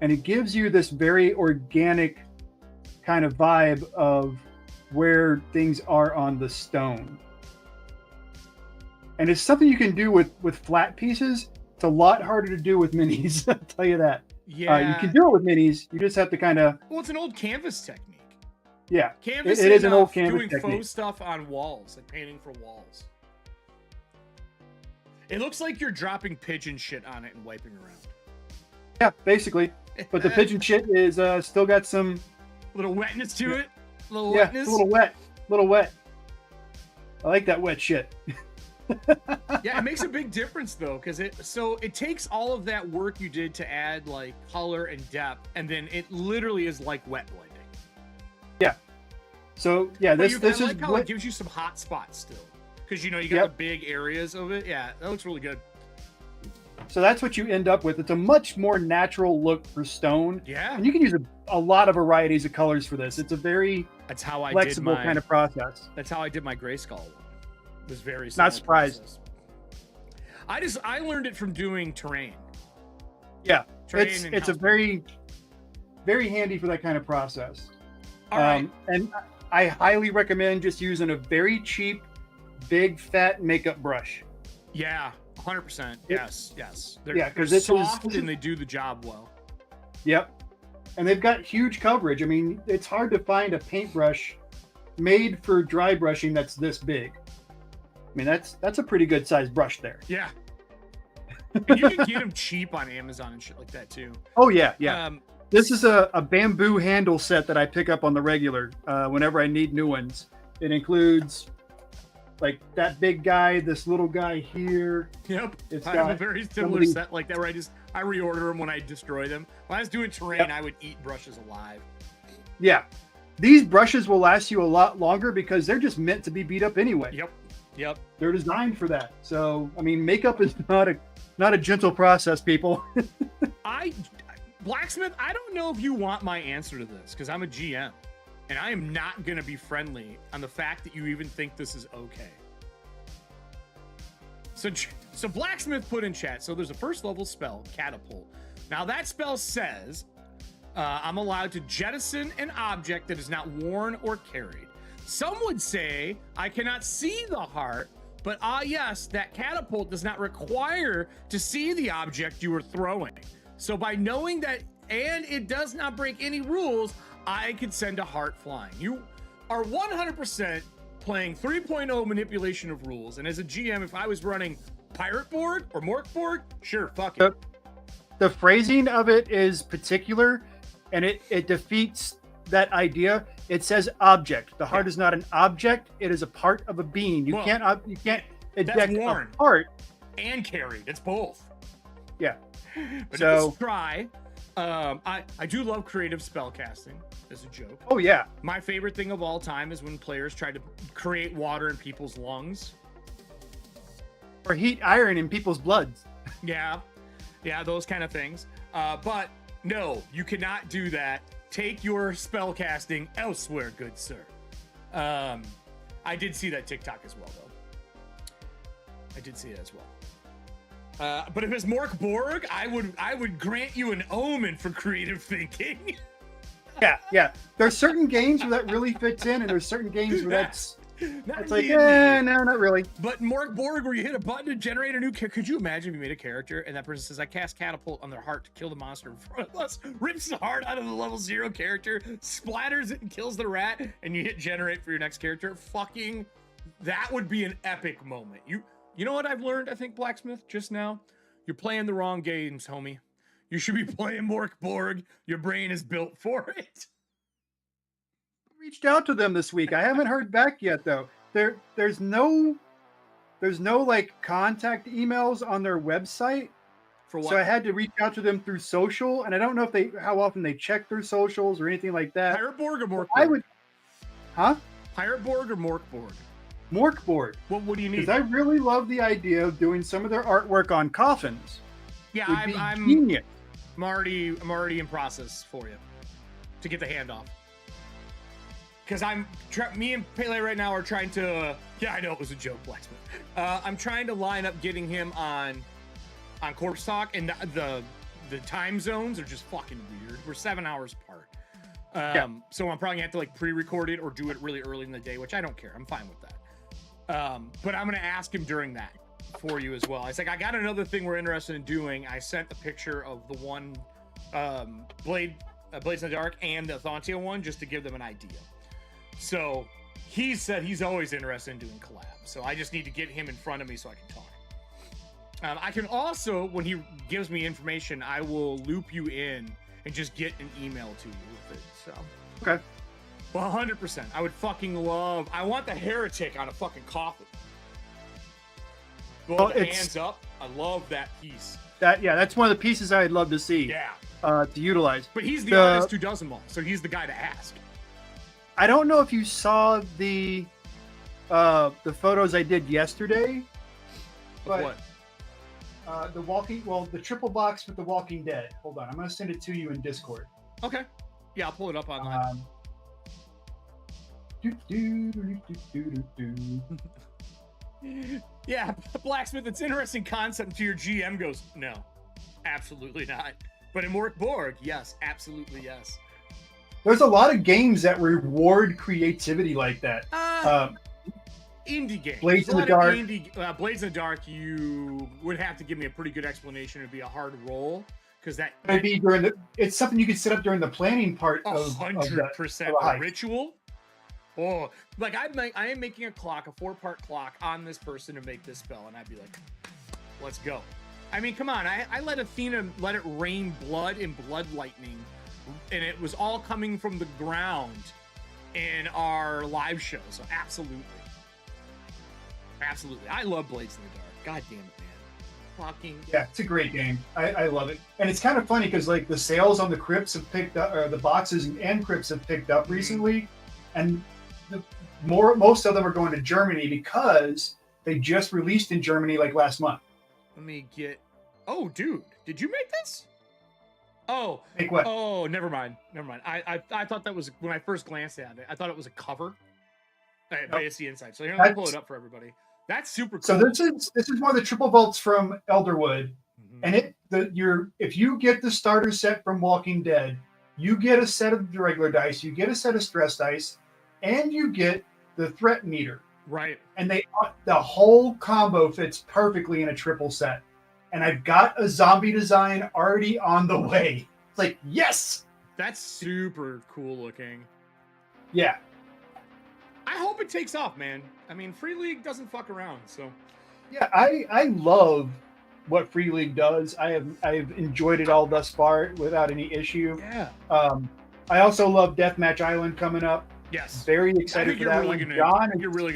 And it gives you this very organic kind of vibe of where things are on the stone. And it's something you can do with flat pieces. It's a lot harder to do with minis, I'll tell you that. Yeah. You can do it with minis. You just have to kind of... Well, it's an old canvas technique. Yeah. Canvas it is an old canvas doing technique. faux stuff on walls, like painting for walls. It looks like you're dropping pigeon shit on it and wiping around. Yeah, basically. But the pigeon shit is still got some... little wetness to it. Little yeah, wetness. a little wet. Little wet. I like that wet shit. Yeah, it makes a big difference though, because it takes all of that work you did to add like color and depth, and then it literally is like wet blending. Yeah. So yeah, But this I is like how it gives you some hot spots still, because you got the big areas of it. Yeah, that looks really good. So that's what you end up with. It's a much more natural look for stone. Yeah. And you can use a lot of varieties of colors for this. It's a very flexible kind of process. That's how I did my Grayskull one. It was very not surprised. Process. I learned it from doing terrain. Yeah. It's a very, very handy for that kind of process. All right. And I highly recommend just using a very cheap, big, fat makeup brush. Yeah, 100%. Yes. They're because it's soft and they do the job well. Yep. And they've got huge coverage. I mean, it's hard to find a paintbrush made for dry brushing that's this big. I mean, that's a pretty good sized brush there. Yeah. And you can get them cheap on Amazon and shit like that too. Oh yeah. This is a bamboo handle set that I pick up on the regular whenever I need new ones. It includes like that big guy, this little guy here. Yep. I have a very similar set like that where I reorder them when I destroy them. When I was doing terrain, I would eat brushes alive. Yeah. These brushes will last you a lot longer because they're just meant to be beat up anyway. Yep. They're designed for that. So, I mean, makeup is not a gentle process, people. Blacksmith, I don't know if you want my answer to this because I'm a GM and I am not going to be friendly on the fact that you even think this is okay. So Blacksmith put in chat. So there's a first level spell, Catapult. Now that spell says I'm allowed to jettison an object that is not worn or carried. Some would say I cannot see the heart, but yes, that catapult does not require to see the object you are throwing. So by knowing that, and it does not break any rules, I can send a heart flying. You are 100% playing 3.0 manipulation of rules. And as a GM, if I was running Pirate Board or Mork Board, sure, fuck it. The phrasing of it is particular, and it defeats that idea. It says object. The heart is not an object. It is a part of a being. You can't eject a heart and carried. It's both. Yeah. But let's try. I do love creative spell casting as a joke. Oh yeah. My favorite thing of all time is when players try to create water in people's lungs. Or heat iron in people's bloods. Yeah, those kind of things. But no, you cannot do that. Take your spell casting elsewhere, good sir. I did see that TikTok as well, though. I did see it as well. But if it's Mork Borg, I would grant you an omen for creative thinking. Yeah. There's certain games where that really fits in, and there's certain games where that's like, no, not really. But Mork Borg, where you hit a button to generate a new character. Could you imagine if you made a character and that person says, I cast Catapult on their heart to kill the monster in front of us, rips the heart out of the level 0 character, splatters it and kills the rat, and you hit generate for your next character? Fucking, that would be an epic moment. You know what I've learned, I think, Blacksmith, just now? You're playing the wrong games, homie. You should be playing Mork Borg. Your brain is built for it. Reached out to them this week. I haven't heard back yet though. There's no like contact emails on their website. For what? So I had to reach out to them through social, and I don't know if how often they check their socials or anything like that. Pirate Borg or Morkborg? I would, huh? Pirate Borg or Morkborg? Morkborg. What do you need? Because I really love the idea of doing some of their artwork on coffins. Yeah, I'm genius. I'm already in process for you to get the handoff. Because me and Pele right now are trying to. Yeah, I know it was a joke, Blacksmith. I'm trying to line up getting him on Corpse Talk, and the time zones are just fucking weird. We're 7 hours apart. So I'm probably gonna have to like pre-record it or do it really early in the day, which I don't care. I'm fine with that. But I'm gonna ask him during that for you as well. It's like, I got another thing we're interested in doing. I sent a picture of the one Blades in the Dark and the Thontia one just to give them an idea. So he said he's always interested in doing collabs. So I just need to get him in front of me so I can talk. I can also, when he gives me information, I will loop you in and just get an email to you with it. So okay. Well, 100%. I would fucking love. I want the heretic on a fucking coffin. Well, hands up. I love that piece. That's one of the pieces I'd love to see. Yeah. To utilize. But he's the artist who does them all, so he's the guy to ask. I don't know if you saw the photos I did yesterday. But what? The triple box with the Walking Dead. Hold on, I'm gonna send it to you in Discord. Okay. Yeah, I'll pull it up online. Yeah, Blacksmith, it's interesting concept until your GM goes, no, absolutely not. But in Morkborg, yes, absolutely yes. There's a lot of games that reward creativity like that. Indie games. Blades in the Dark. Blades in the Dark, you would have to give me a pretty good explanation. It'd be a hard roll. Because it's something you could set up during the planning part of 100% a ritual. Oh, like I am making a 4-part clock on this person to make this spell, and I'd be like, let's go. I mean, come on, I let Athena let it rain blood and blood lightning, and it was all coming from the ground in our live show. So absolutely, I love Blades in the Dark. God damn it, man. Yeah, it's a great game. I love it, and it's kind of funny because like the sales on the crypts have picked up, or the boxes and crypts have picked up recently, and most of them are going to Germany because they just released in Germany like last month. Let me get. Oh, dude, did you make this? Oh, make what? Oh, never mind. I thought that was when I first glanced at it. I thought it was a cover. But it's the inside. So here, let me pull it up for everybody. That's super cool. So this is one of the triple vaults from Elderwood, and if you get the starter set from Walking Dead, you get a set of the regular dice, you get a set of stress dice, and you get the threat meter. Right. And the whole combo fits perfectly in a triple set. And I've got a zombie design already on the way. It's like, yes! That's super cool looking. Yeah. I hope it takes off, man. I mean, Free League doesn't fuck around, so. Yeah, I love what Free League does. I've enjoyed it all thus far without any issue. Yeah. I also love Deathmatch Island coming up. Yes. Very excited for that one.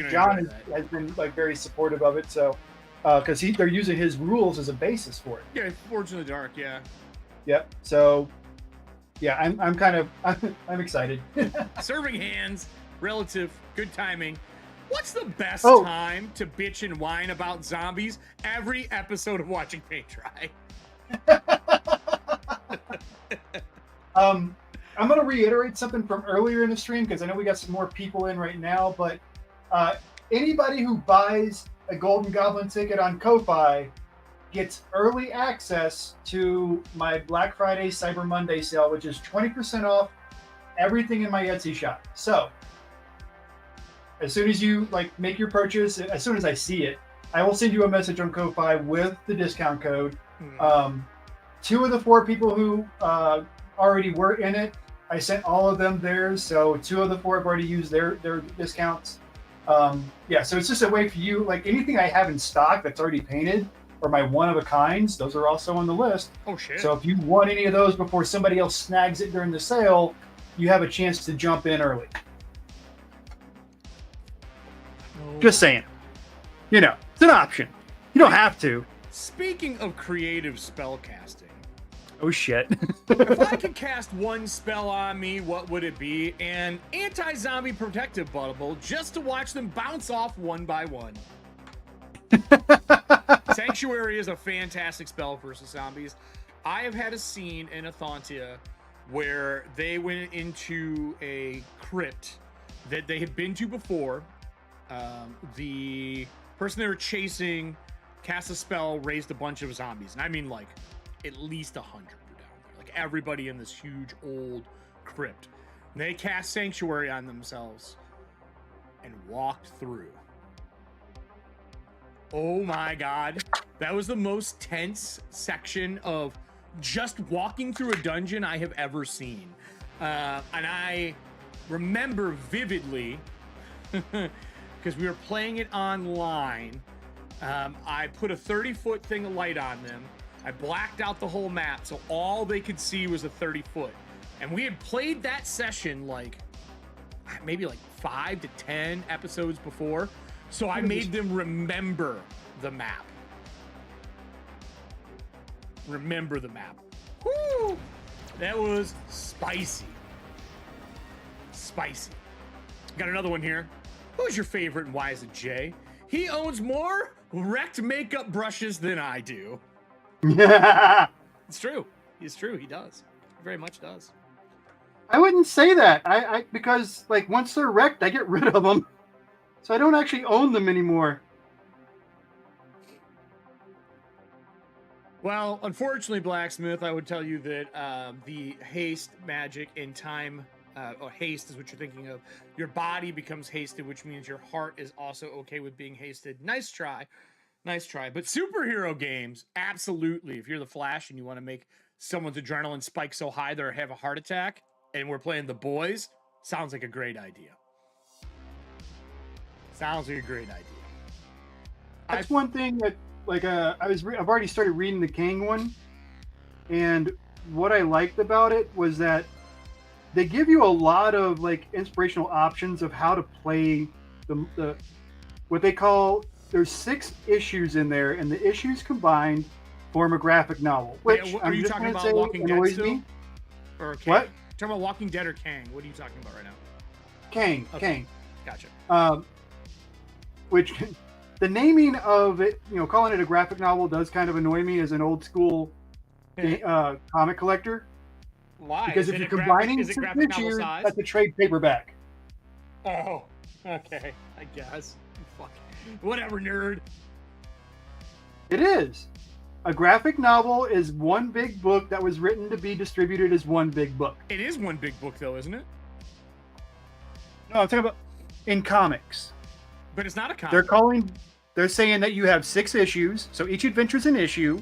John has been like very supportive of it, so because they're using his rules as a basis for it. Yeah, Forge in the Dark, yeah. Yep. So yeah, I'm excited. Serving hands, relative, good timing. What's the best time to bitch and whine about zombies? Every episode of Watching Paint Dry. I'm going to reiterate something from earlier in the stream because I know we got some more people in right now, but anybody who buys a Golden Goblin ticket on KOFI gets early access to my Black Friday Cyber Monday sale, which is 20% off everything in my Etsy shop. So as soon as you make your purchase, as soon as I see it, I will send you a message on KOFI with the discount code. 2 of the 4 people who already were in it, I sent all of them theirs. So 2 of the 4 have already used their discounts. Yeah, so it's just a way for you, like anything I have in stock that's already painted or my one-of-a-kinds, those are also on the list. Oh, shit. So if you want any of those before somebody else snags it during the sale, you have a chance to jump in early. Just saying. It's an option. You don't have to, Speaking of creative spell casting, Oh shit. if I could cast one spell on me, what would it be? An anti-zombie protective bubble, just to watch them bounce off one by one. Sanctuary is a fantastic spell versus zombies. I have had a scene in Athantia where they went into a crypt that they had been to before. The person they were chasing cast a spell, raised a bunch of zombies. And I mean, like, at least 100 were down there. Like, everybody in this huge old crypt. And they cast Sanctuary on themselves and walked through. Oh my god. That was the most tense section of just walking through a dungeon I have ever seen. And I remember vividly, because we were playing it online, I put a 30-foot thing of light on them. I blacked out the whole map, so all they could see was a 30-foot. And we had played that session like maybe like 5 to 10 episodes before. So I made them remember the map. Remember the map. Woo! That was spicy. Spicy. Got another one here. Who's your favorite and why is it Jay? He owns more wrecked makeup brushes than I do. Yeah. It's true. It's true. He does. He very much does. I wouldn't say that. I because like once they're wrecked, I get rid of them. So I don't actually own them anymore. Well, unfortunately, Blacksmith, I would tell you that the haste magic in time, or haste is what you're thinking of. Your body becomes hasted, which means your heart is also okay with being hasted. Nice try. Nice try. But superhero games, absolutely. If you're the Flash and you want to make someone's adrenaline spike so high they have a heart attack, and we're playing The Boys, sounds like a great idea. Sounds like a great idea. That's one thing that, like, I've already started reading the Kang one, and what I liked about it was that they give you a lot of like inspirational options of how to play the what they call. There's 6 issues in there, and the issues combined form a graphic novel. Which are you talking about Walking Dead still? Or Kang? What? Talking about Walking Dead or Kang? What are you talking about right now? Kang. Okay. Kang. Gotcha. Which the naming of it, calling it a graphic novel does kind of annoy me as an old school comic collector. Why? Because if you're combining 6 issues, that's a trade paperback. Oh, okay. I guess. Fuck. Whatever, nerd. It is. A graphic novel is one big book that was written to be distributed as one big book. It is one big book, though, isn't it? No, I'm talking about in comics. But it's not a comic. They're saying that you have 6 issues, so each adventure's an issue,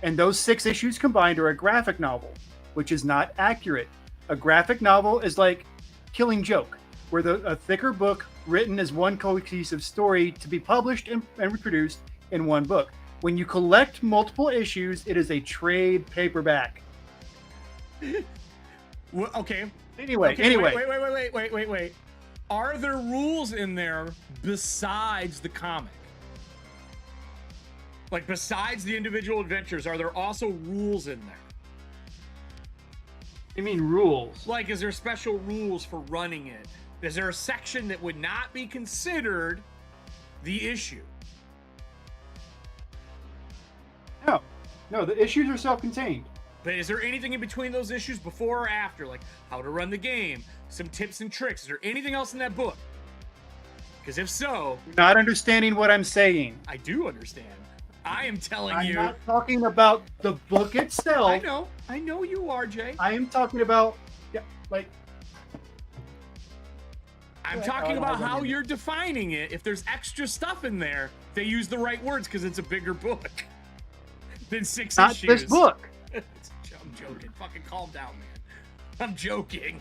and those 6 issues combined are a graphic novel, which is not accurate. A graphic novel is like Killing Joke, where a thicker book written as one cohesive story to be published and reproduced in one book. When you collect multiple issues, it is a trade paperback. Well, okay. Anyway. Wait. Are there rules in there besides the comic? Like, besides the individual adventures, are there also rules in there? You mean rules? Like, is there special rules for running it? Is there a section that would not be considered the issue? No, the issues are self-contained. But is there anything in between those issues before or after? Like how to run the game, some tips and tricks. Is there anything else in that book? Because if so... You're not understanding what I'm saying. I do understand. I am telling you... I'm not talking about the book itself. I know you are, Jay. I am talking about... I'm talking about how you're defining it. If there's extra stuff in there, they use the right words because it's a bigger book than 6 not issues. Not this book. I'm joking. Fucking calm down, man. I'm joking.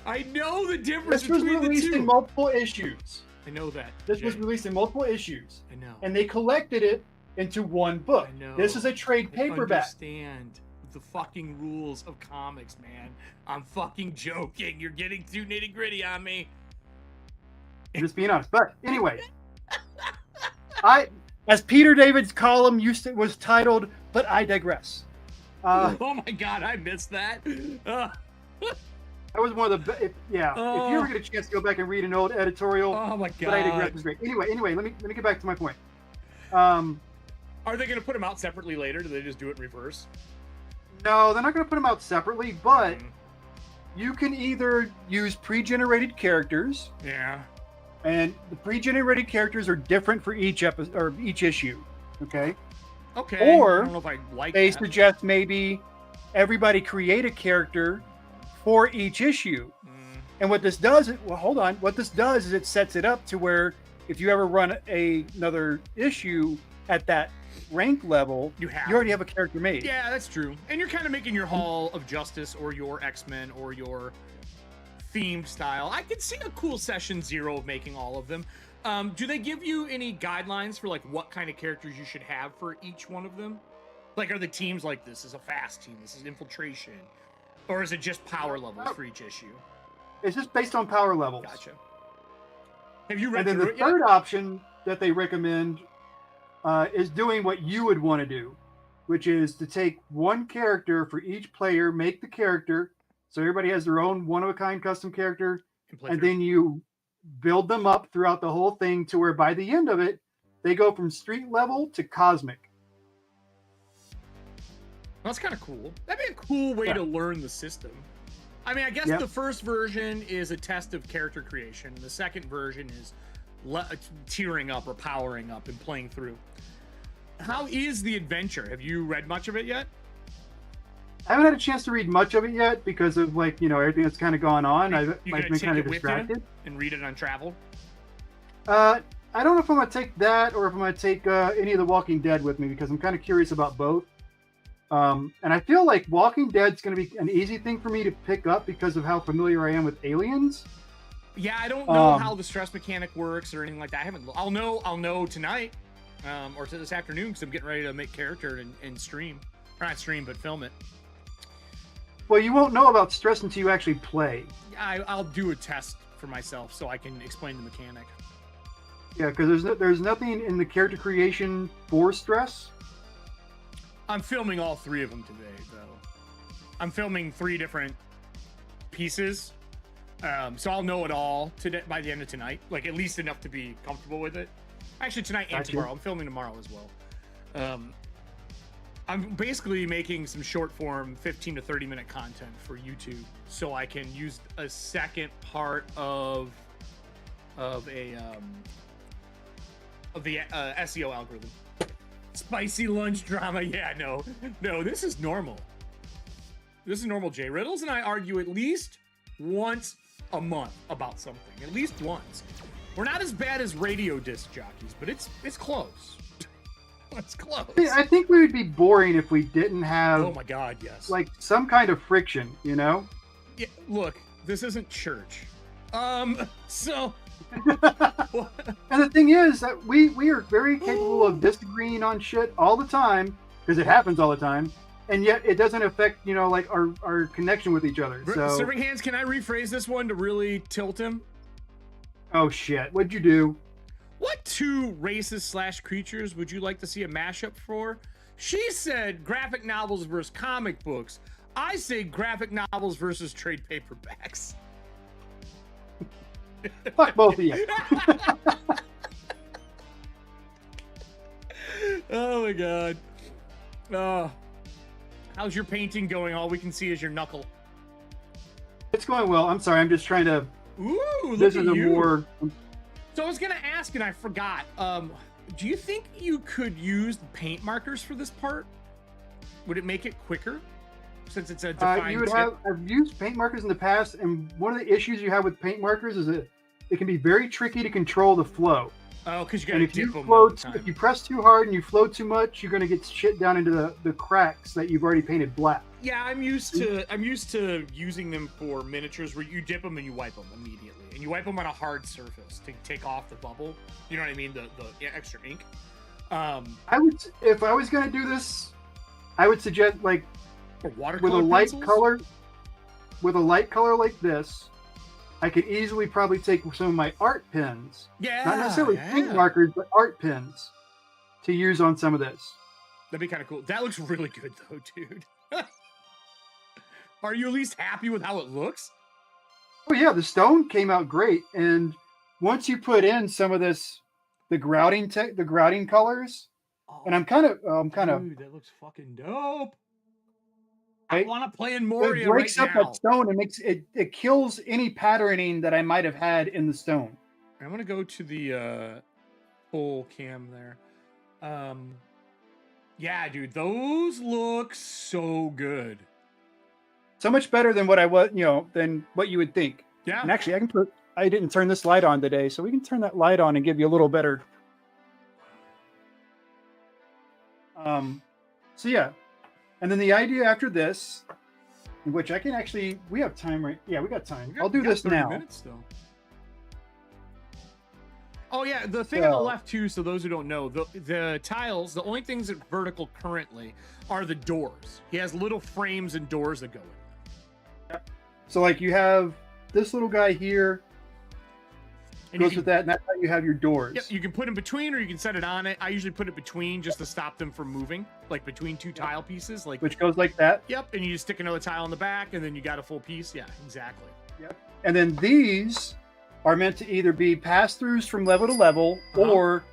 I know the difference between the two. This was released in multiple issues. I know that. This was released in multiple issues. I know. And they collected it into one book. I know. This is a trade paperback. I understand the fucking rules of comics, man. I'm fucking joking. You're getting too nitty gritty on me. I'm just being honest. But anyway, as Peter David's column was titled, "But I digress." Oh my God, I missed that. That was one of the if you ever get a chance to go back and read an old editorial, oh my God, "But I digress" is great. Anyway, let me get back to my point. Are they going to put them out separately later? Do they just do it in reverse? No, they're not going to put them out separately, but you can either use pre-generated characters. Yeah. And the pre-generated characters are different for each episode or each issue. Okay. Okay. Or I don't know if I like they that. suggest maybe everybody create a character for each issue. And what this does, what this does is it sets it up to where if you ever run another issue at that rank level, you already have a character made. Yeah, that's true. And you're kind of making your Hall of Justice or your X-Men or your themed style. I could see a cool session 0 of making all of them. Do they give you any guidelines for like what kind of characters you should have for each one of them? Like, are the teams like, this is a fast team, this is infiltration, or is it just power levels for each issue? It's just based on power levels. Gotcha. Have you read and then the third option that they recommend is doing what you would want to do, which is to take one character for each player, make the character, so everybody has their own one-of-a-kind custom character, and then you build them up throughout the whole thing to where by the end of it, they go from street level to cosmic. That's kind of cool. That'd be a cool way to learn the system. I mean, I guess the first version is a test of character creation, and the second version is tiering up or powering up and playing through. How is the adventure? Have you read much of it yet? I haven't had a chance to read much of it yet because of everything that's kind of gone on. I've been kind of distracted. And read it on travel? I don't know if I'm going to take that or if I'm going to take any of the Walking Dead with me because I'm kind of curious about both. And I feel like Walking Dead's going to be an easy thing for me to pick up because of how familiar I am with aliens. Yeah, I don't know how the stress mechanic works or anything like that. I'll know tonight or this afternoon because I'm getting ready to make character and stream. Or not stream, but film it. Well, you won't know about stress until you actually play. I'll do a test for myself so I can explain the mechanic. Yeah, because there's nothing in the character creation for stress. I'm filming all 3 of them today, though. I'm filming 3 different pieces, so I'll know it all today by the end of tonight. Like, at least enough to be comfortable with it. Actually, tonight and tomorrow. I'm filming tomorrow as well. I'm basically making some short form 15 to 30 minute content for YouTube so I can use a second part of the SEO algorithm. Spicy lunch drama. Yeah, no, this is normal. This is normal. Jay Riddles and I argue at least once a month about something. At least once. We're not as bad as radio disc jockeys, but it's close. It's close. I think we would be boring if we didn't have. Oh my God, yes. Like some kind of friction, you know? Yeah. Look, this isn't church. So. And the thing is that we are very capable of disagreeing on shit all the time because it happens all the time, and yet it doesn't affect like our connection with each other. So Serving Hands, can I rephrase this one to really tilt him? Oh shit, what'd you do? What 2 races / creatures would you like to see a mashup for? She said graphic novels versus comic books. I say graphic novels versus trade paperbacks. Fuck both of you. Oh my God. Oh. How's your painting going? All we can see is your knuckle. It's going well. I'm sorry. I'm just trying to. Ooh, look this at is a you. more. So I was gonna ask and I forgot. Do you think you could use paint markers for this part? Would it make it quicker? Since it's a defined I've used paint markers in the past, and one of the issues you have with paint markers is that it can be very tricky to control the flow. Oh, because you gotta dip them flow all the time. If you press too hard and you flow too much, you're gonna get shit down into the cracks that you've already painted black. Yeah, I'm used to using them for miniatures where you dip them and you wipe them immediately, and you wipe them on a hard surface to take off the bubble. You know what I mean? The extra ink. If I was gonna do this, I would suggest like or with a light color like this. I could easily probably take some of my art pens, Yeah, not necessarily paint markers, but art pens to use on some of this. That'd be kind of cool. That looks really good though, dude. Are you at least happy with how it looks? Oh yeah, the stone came out great, and once you put in some of this, the grouting colors, and I'm kind of Dude, that looks fucking dope. I Right? want to play in It Moria breaks right up now. that stone and makes it kills any patterning that I might have had in the stone. I'm gonna go to the full cam there. Yeah, dude, those look so good. So much better than what I was, than what you would think. Yeah. And actually, I didn't turn this light on today, so we can turn that light on and give you a little better. So yeah, and then the idea after this, which I can actually, we have time, right? Yeah, we got time. I'll do this 30 now. minutes still. Oh yeah, the thing on the left too. So those who don't know, the tiles, the only things that vertical currently are the doors. He has little frames and doors that go in. Yep. So like you have this little guy here, And goes with that, and that's how you have your doors. Yep, you can put in between, or you can set it on it. I usually put it between just to stop them from moving, like between two tile pieces, like. Which goes like that. Yep, and you just stick another tile in the back, and then you got a full piece. Yeah, exactly. Yep. And then these are meant to either be pass-throughs from level to level, or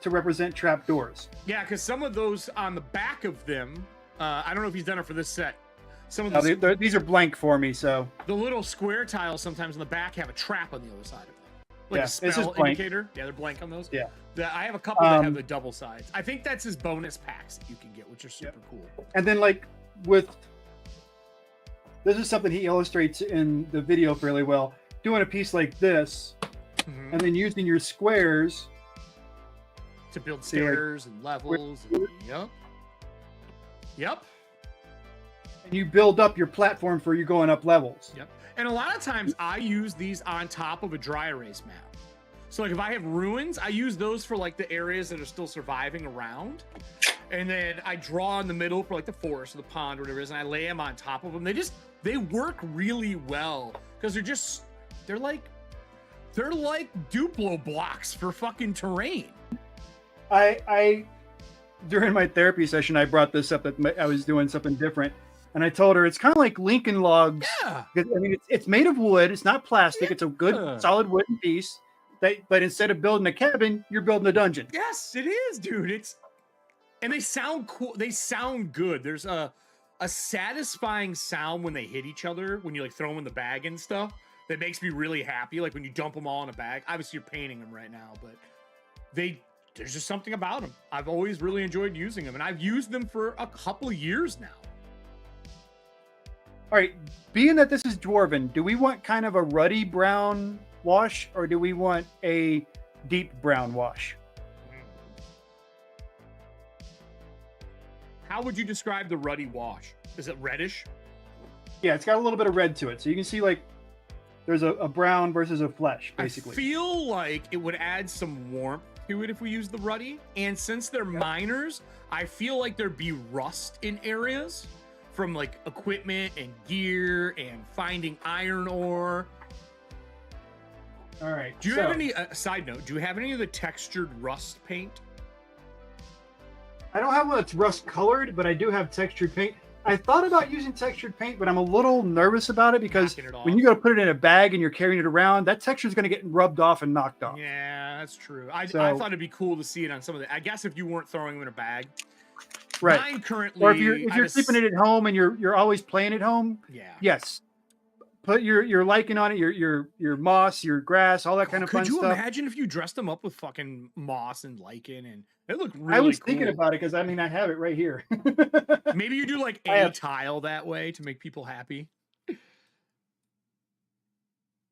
to represent trap doors. Yeah, because some of those on the back of them, I don't know if he's done it for this set. Some of These are blank for me, so. The little square tiles sometimes on the back have a trap on the other side of them. Like Yeah, a this is spell blank. indicator. Yeah, they're blank on those. Yeah. I have a couple that have the double sides. I think that's his bonus packs that you can get, which are super cool. And then like this is something he illustrates in the video fairly well. Doing a piece like this, and then using your squares to build stairs and levels. Yep. Yep. And you build up your platform for you going up levels. Yep. And a lot of times I use these on top of a dry erase map. So like if I have ruins, I use those for like the areas that are still surviving around. And then I draw in the middle for like the forest or the pond or whatever it is, and I lay them on top of them. They work really well because they're like Duplo blocks for fucking terrain. I during my therapy session, I brought this up that I was doing something different. And I told her it's kind of like Lincoln logs. Yeah. I mean, it's made of wood. It's not plastic. It's a good, solid wooden piece. But instead of building a cabin, you're building a dungeon. Yes, it is, dude. And they sound cool. They sound good. There's a satisfying sound when they hit each other, when you like throw them in the bag and stuff. That makes me really happy. Like when you dump them all in a bag. Obviously, you're painting them right now, but there's just something about them. I've always really enjoyed using them, and I've used them for a couple of years now. All right, being that this is Dwarven, do we want kind of a ruddy brown wash, or do we want a deep brown wash? How would you describe the ruddy wash? Is it reddish? Yeah, it's got a little bit of red to it. So you can see like there's a brown versus a flesh, basically. I feel like it would add some warmth to it if we use the ruddy. And since they're miners, I feel like there'd be rust in areas from like equipment and gear and finding iron ore. All right. Do you have any, side note, do you have any of the textured rust paint? I don't have one that's rust colored, but I do have textured paint. I thought about using textured paint, but I'm a little nervous about it because when you go to put it in a bag and you're carrying it around, that texture is going to get rubbed off and knocked off. Yeah, that's true. I thought it'd be cool to see it on some of the, I guess if you weren't throwing them in a bag. Right. Mine currently, or if you're keeping it at home and you're always playing at home. Yeah. Yes. Put your lichen on it, your moss, your grass, all that kind of fun stuff. Could you imagine if you dressed them up with fucking moss and lichen, and it looked really I was cool. thinking about it because I mean I have it right here. Maybe you do like a tile that way to make people happy.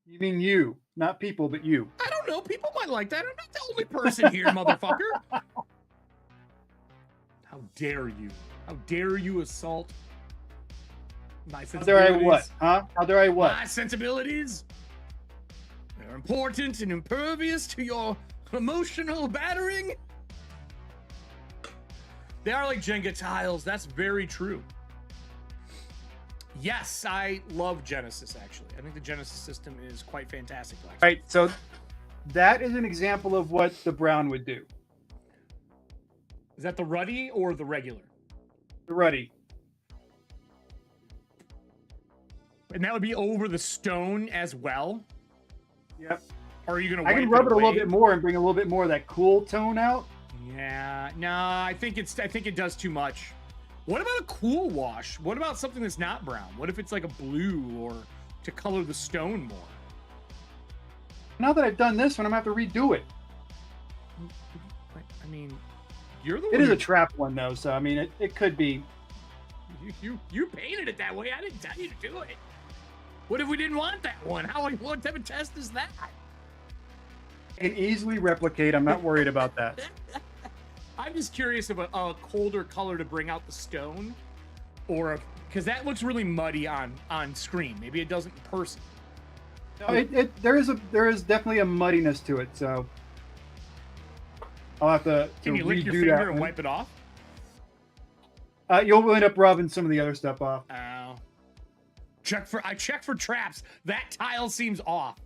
You mean you, not people, but you. I don't know. People might like that. I'm not the only person here, motherfucker. How dare you? How dare you assault my sensibilities? How dare I what? Huh? How dare I what? My sensibilities. They're important and impervious to your emotional battering. They are like Jenga tiles. That's very true. Yes, I love Genesis, actually. I think the Genesis system is quite fantastic. Right, so that is an example of what the brown would do. Is that the ruddy or the regular? The ruddy. And that would be over the stone as well? Yep. Or are you going to I can rub it a little bit more and bring a little bit more of that cool tone out. Yeah, no, I think it does too much. What about a cool wash? What about something that's not brown? What if it's like a blue or to color the stone more? Now that I've done this one, I'm going to have to redo it. I mean, you're the one. It is a trap one, though, so I mean, it could be. You painted it that way. I didn't tell you to do it. What if we didn't want that one? What type of test is that? I can easily replicate. I'm not worried about that. I'm just curious of a colder color to bring out the stone, or because that looks really muddy on screen. Maybe it doesn't in person. No, there is definitely a muddiness to it. So I'll have to Can you lick your redo finger that and one. wipe it off? You'll end up rubbing some of the other stuff off. Oh. I check for traps. That tile seems off.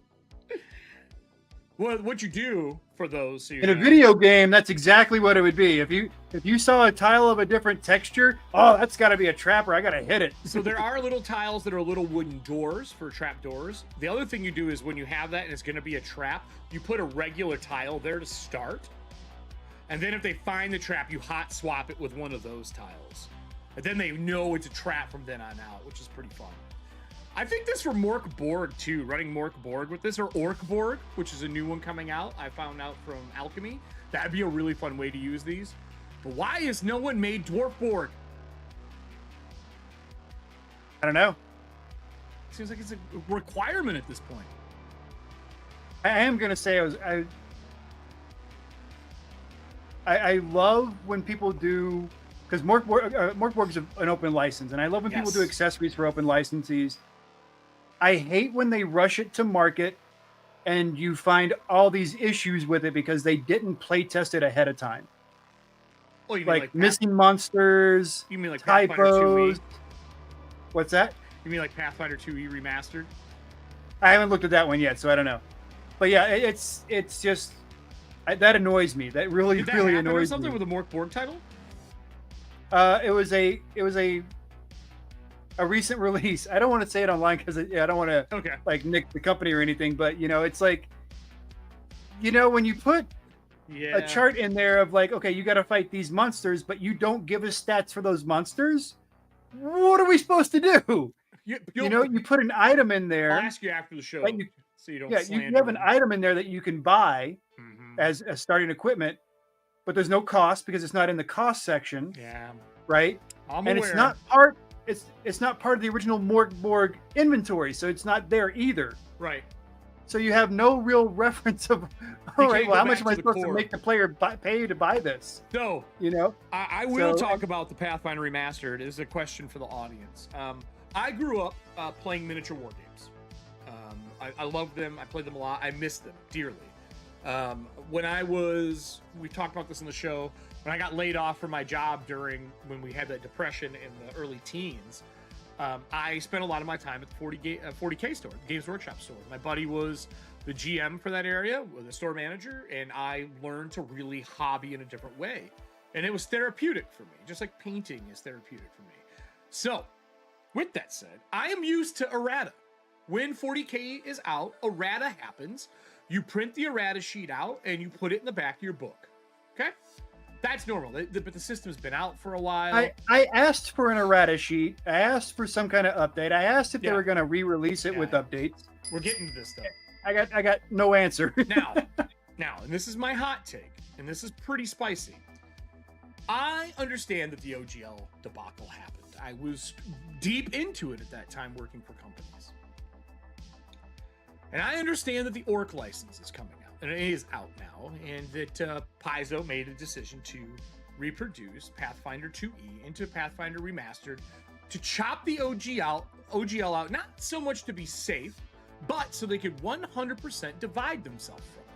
Well, what you do for those? So In a video game, that's exactly what it would be. If you saw a tile of a different texture, oh, that's got to be a trapper. I got to hit it. So there are little tiles that are little wooden doors for trap doors. The other thing you do is when you have that and it's going to be a trap, you put a regular tile there to start. And then if they find the trap, you hot swap it with one of those tiles. And then they know it's a trap from then on out, which is pretty fun. I think this for Mork Borg too, running Mork Borg with this, or Orc Borg, which is a new one coming out. I found out from Alchemy. That'd be a really fun way to use these. But why has no one made Dwarf Borg? I don't know. Seems like it's a requirement at this point. I am gonna say I love when people do, because Mork Borg is an open license, and I love when people do accessories for open licensees. I hate when they rush it to market and you find all these issues with it because they didn't play test it ahead of time. Oh, you mean like missing monsters, you mean like typos. What's that? You mean like Pathfinder 2E remastered? I haven't looked at that one yet, so I don't know. But yeah, it's just that annoys me. That really really annoys something me. with a Mork Borg title? It was a recent release. I don't want to say it online because I don't want to like nick the company or anything. But it's like, when you put a chart in there of like, okay, you got to fight these monsters, but you don't give us stats for those monsters. What are we supposed to do? You put an item in there. I'll ask you after the show, so you don't. You have an item in there that you can buy as a starting equipment, but there's no cost because it's not in the cost section. Yeah. Right. I'm aware. It's not part. It's not part of the original Mork Borg inventory, so it's not there either. Right. So you have no real reference of. All right. Well, how much am I supposed to make the player pay to buy this? No. I will talk about the Pathfinder Remastered. It is a question for the audience. I grew up playing miniature war games. I love them. I played them a lot. I miss them dearly. We talked about this in the show, when I got laid off from my job when we had that depression in the early teens, I spent a lot of my time at the 40K store, the Games Workshop store. My buddy was the GM for that area, the store manager, and I learned to really hobby in a different way. And it was therapeutic for me, just like painting is therapeutic for me. So, with that said, I am used to errata. When 40K is out, errata happens. You print the errata sheet out and you put it in the back of your book. Okay? That's normal. But the system's been out for a while. I asked for an errata sheet. I asked for some kind of update. I asked if they were going to re-release it with updates. We're getting to this stuff. I got no answer. now, and this is my hot take, and this is pretty spicy. I understand that the OGL debacle happened. I was deep into it at that time working for companies. And I understand that the Orc license is coming out, and it is out now, and that Paizo made a decision to reproduce Pathfinder 2E into Pathfinder Remastered to chop the OGL out, not so much to be safe, but so they could 100% divide themselves from it.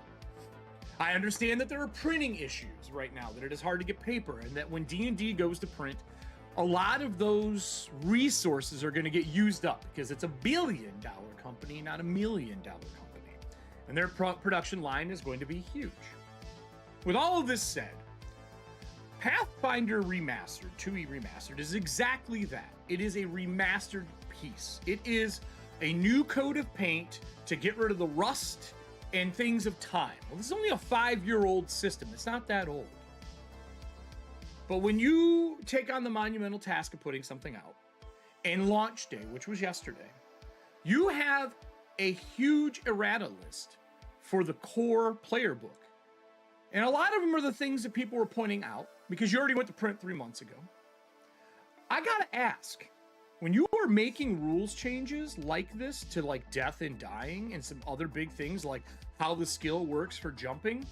I understand that there are printing issues right now, that it is hard to get paper, and that when D&D goes to print, a lot of those resources are going to get used up because it's $1 billion company, not $1 million company. And their production line is going to be huge. With all of this said, Pathfinder Remastered, 2E Remastered, is exactly that. It is a remastered piece. It is a new coat of paint to get rid of the rust and things of time. Well, this is only a 5-year-old system. It's not that old. But when you take on the monumental task of putting something out, and launch day, which was yesterday, you have a huge errata list for the core player book. And a lot of them are the things that people were pointing out because you already went to print 3 months ago. I gotta ask, when you are making rules changes like this to like death and dying and some other big things like how the skill works for jumping,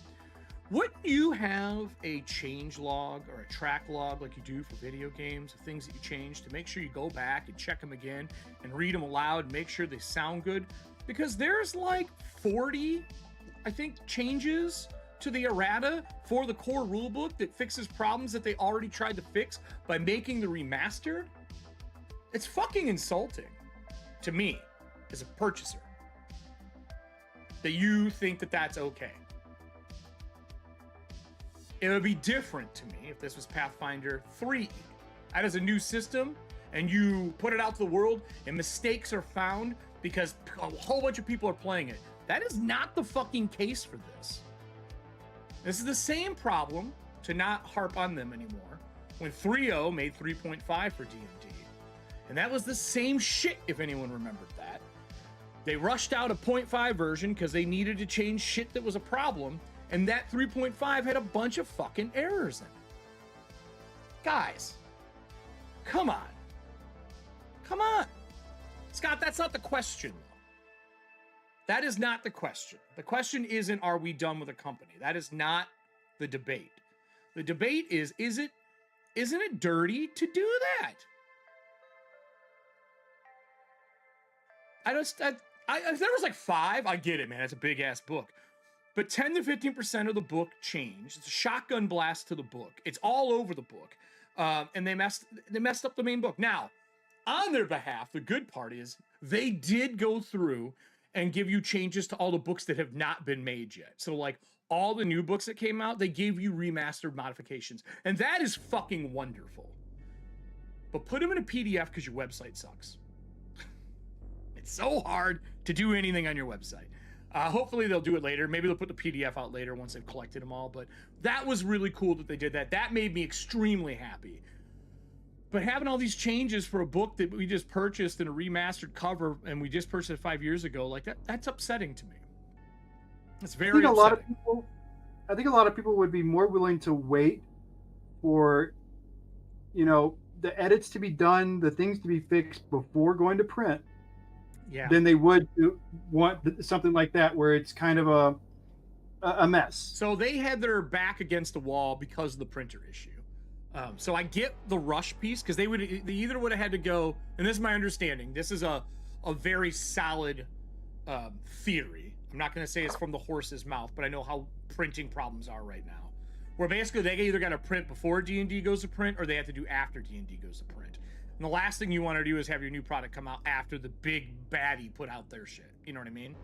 wouldn't you have a change log or a track log like you do for video games of things that you change to make sure you go back and check them again and read them aloud and make sure they sound good? Because there's like 40, I think, changes to the errata for the core rulebook that fixes problems that they already tried to fix by making the remastered. It's fucking insulting to me as a purchaser that you think that that's okay. It would be different to me if this was Pathfinder 3. That is a new system, and you put it out to the world, and mistakes are found because a whole bunch of people are playing it. That is not the fucking case for this. This is the same problem, to not harp on them anymore, when 3.0 made 3.5 for D&D. And that was the same shit, if anyone remembered that. They rushed out a 0.5 version because they needed to change shit that was a problem, and that 3.5 had a bunch of fucking errors in it. Guys, come on. Come on. Scott, that's not the question, though. That is not the question. The question isn't, are we done with a company? That is not the debate. The debate is isn't it dirty to do that? If there was like 5, I get it, man. It's a big ass book. But 10 to 15% of the book changed. It's a shotgun blast to the book. It's all over the book. And they messed up the main book. Now, on their behalf, the good part is they did go through and give you changes to all the books that have not been made yet. So like all the new books that came out, they gave you remastered modifications. And that is fucking wonderful. But put them in a PDF because your website sucks. It's so hard to do anything on your website. Hopefully they'll do it later. Maybe they'll put the PDF out later once they've collected them all. But that was really cool that they did that. That made me extremely happy. But having all these changes for a book that we just purchased in a remastered cover and we just purchased it 5 years ago, like that's upsetting to me. It's very upsetting. I think a lot of people would be more willing to wait for, the edits to be done, the things to be fixed before going to print. Yeah. Than they would want something like that where it's kind of a mess. So they had their back against the wall because of the printer issue. So I get the rush piece because they either would have had to go, and this is my understanding. This is a very solid theory. I'm not going to say it's from the horse's mouth, but I know how printing problems are right now. Where basically they either got to print before D&D goes to print, or they have to do after D&D goes to print. And the last thing you want to do is have your new product come out after the big baddie put out their shit. You know what I mean?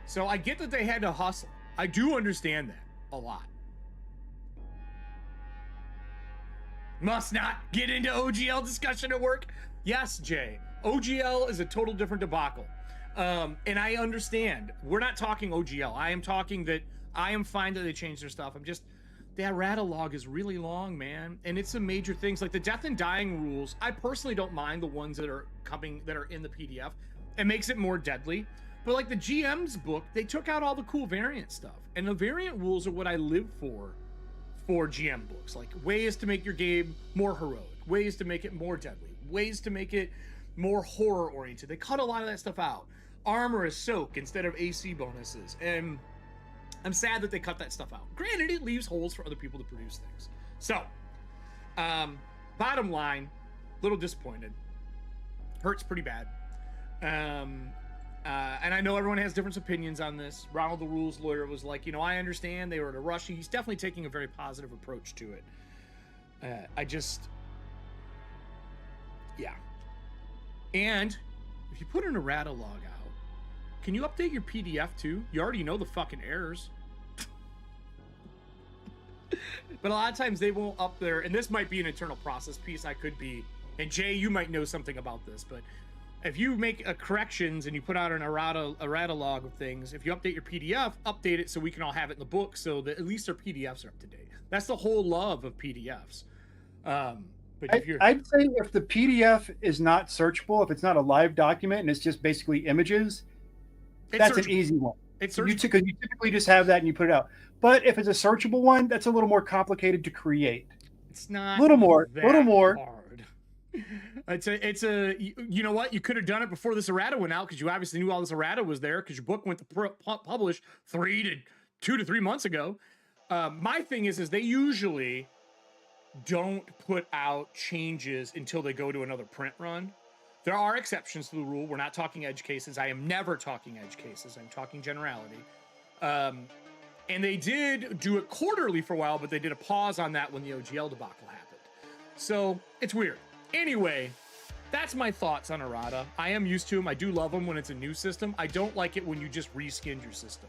So I get that they had to hustle. I do understand that a lot. Must not get into OGL discussion at work. Yes, Jay. OGL is a total different debacle. And I understand. We're not talking OGL. I am talking that I am fine that they changed their stuff. The errata log is really long, man. And it's some major things. Like the death and dying rules, I personally don't mind the ones that are in the PDF. It makes it more deadly. But like the GM's book, they took out all the cool variant stuff. And the variant rules are what I live for GM books. Like ways to make your game more heroic, ways to make it more deadly, ways to make it more horror oriented. They cut a lot of that stuff out. Armor is soak instead of AC bonuses. And I'm sad that they cut that stuff out. Granted, it leaves holes for other people to produce things. So, bottom line, little disappointed. Hurts pretty bad. And I know everyone has different opinions on this. Ronald the Rules lawyer was like, I understand they were in a rush. He's definitely taking a very positive approach to it. Yeah. And if you put an errata log out, can you update your PDF too? You already know the fucking errors. But a lot of times they won't up there, and this might be an internal process piece. I could be, and Jay, you might know something about this, but if you make a corrections and you put out an errata log of things, if you update your PDF, update it so we can all have it in the book, so that at least our PDFs are up to date. That's the whole love of PDFs. But if I'd say if the PDF is not searchable, if it's not a live document and it's just basically images, that's an easy one. It's you typically just have that and you put it out. But if it's a searchable one, that's a little more complicated to create. It's not a little more hard. It's a you know what? You could have done it before this errata went out because you obviously knew all this errata was there because your book went to publish 2 to 3 months ago. My thing is they usually don't put out changes until they go to another print run. There are exceptions to the rule. We're not talking edge cases. I am never talking edge cases. I'm talking generality. And they did do it quarterly for a while, but they did a pause on that when the OGL debacle happened. So it's weird. Anyway, that's my thoughts on errata. I am used to them. I do love them when it's a new system. I don't like it when you just reskinned your system.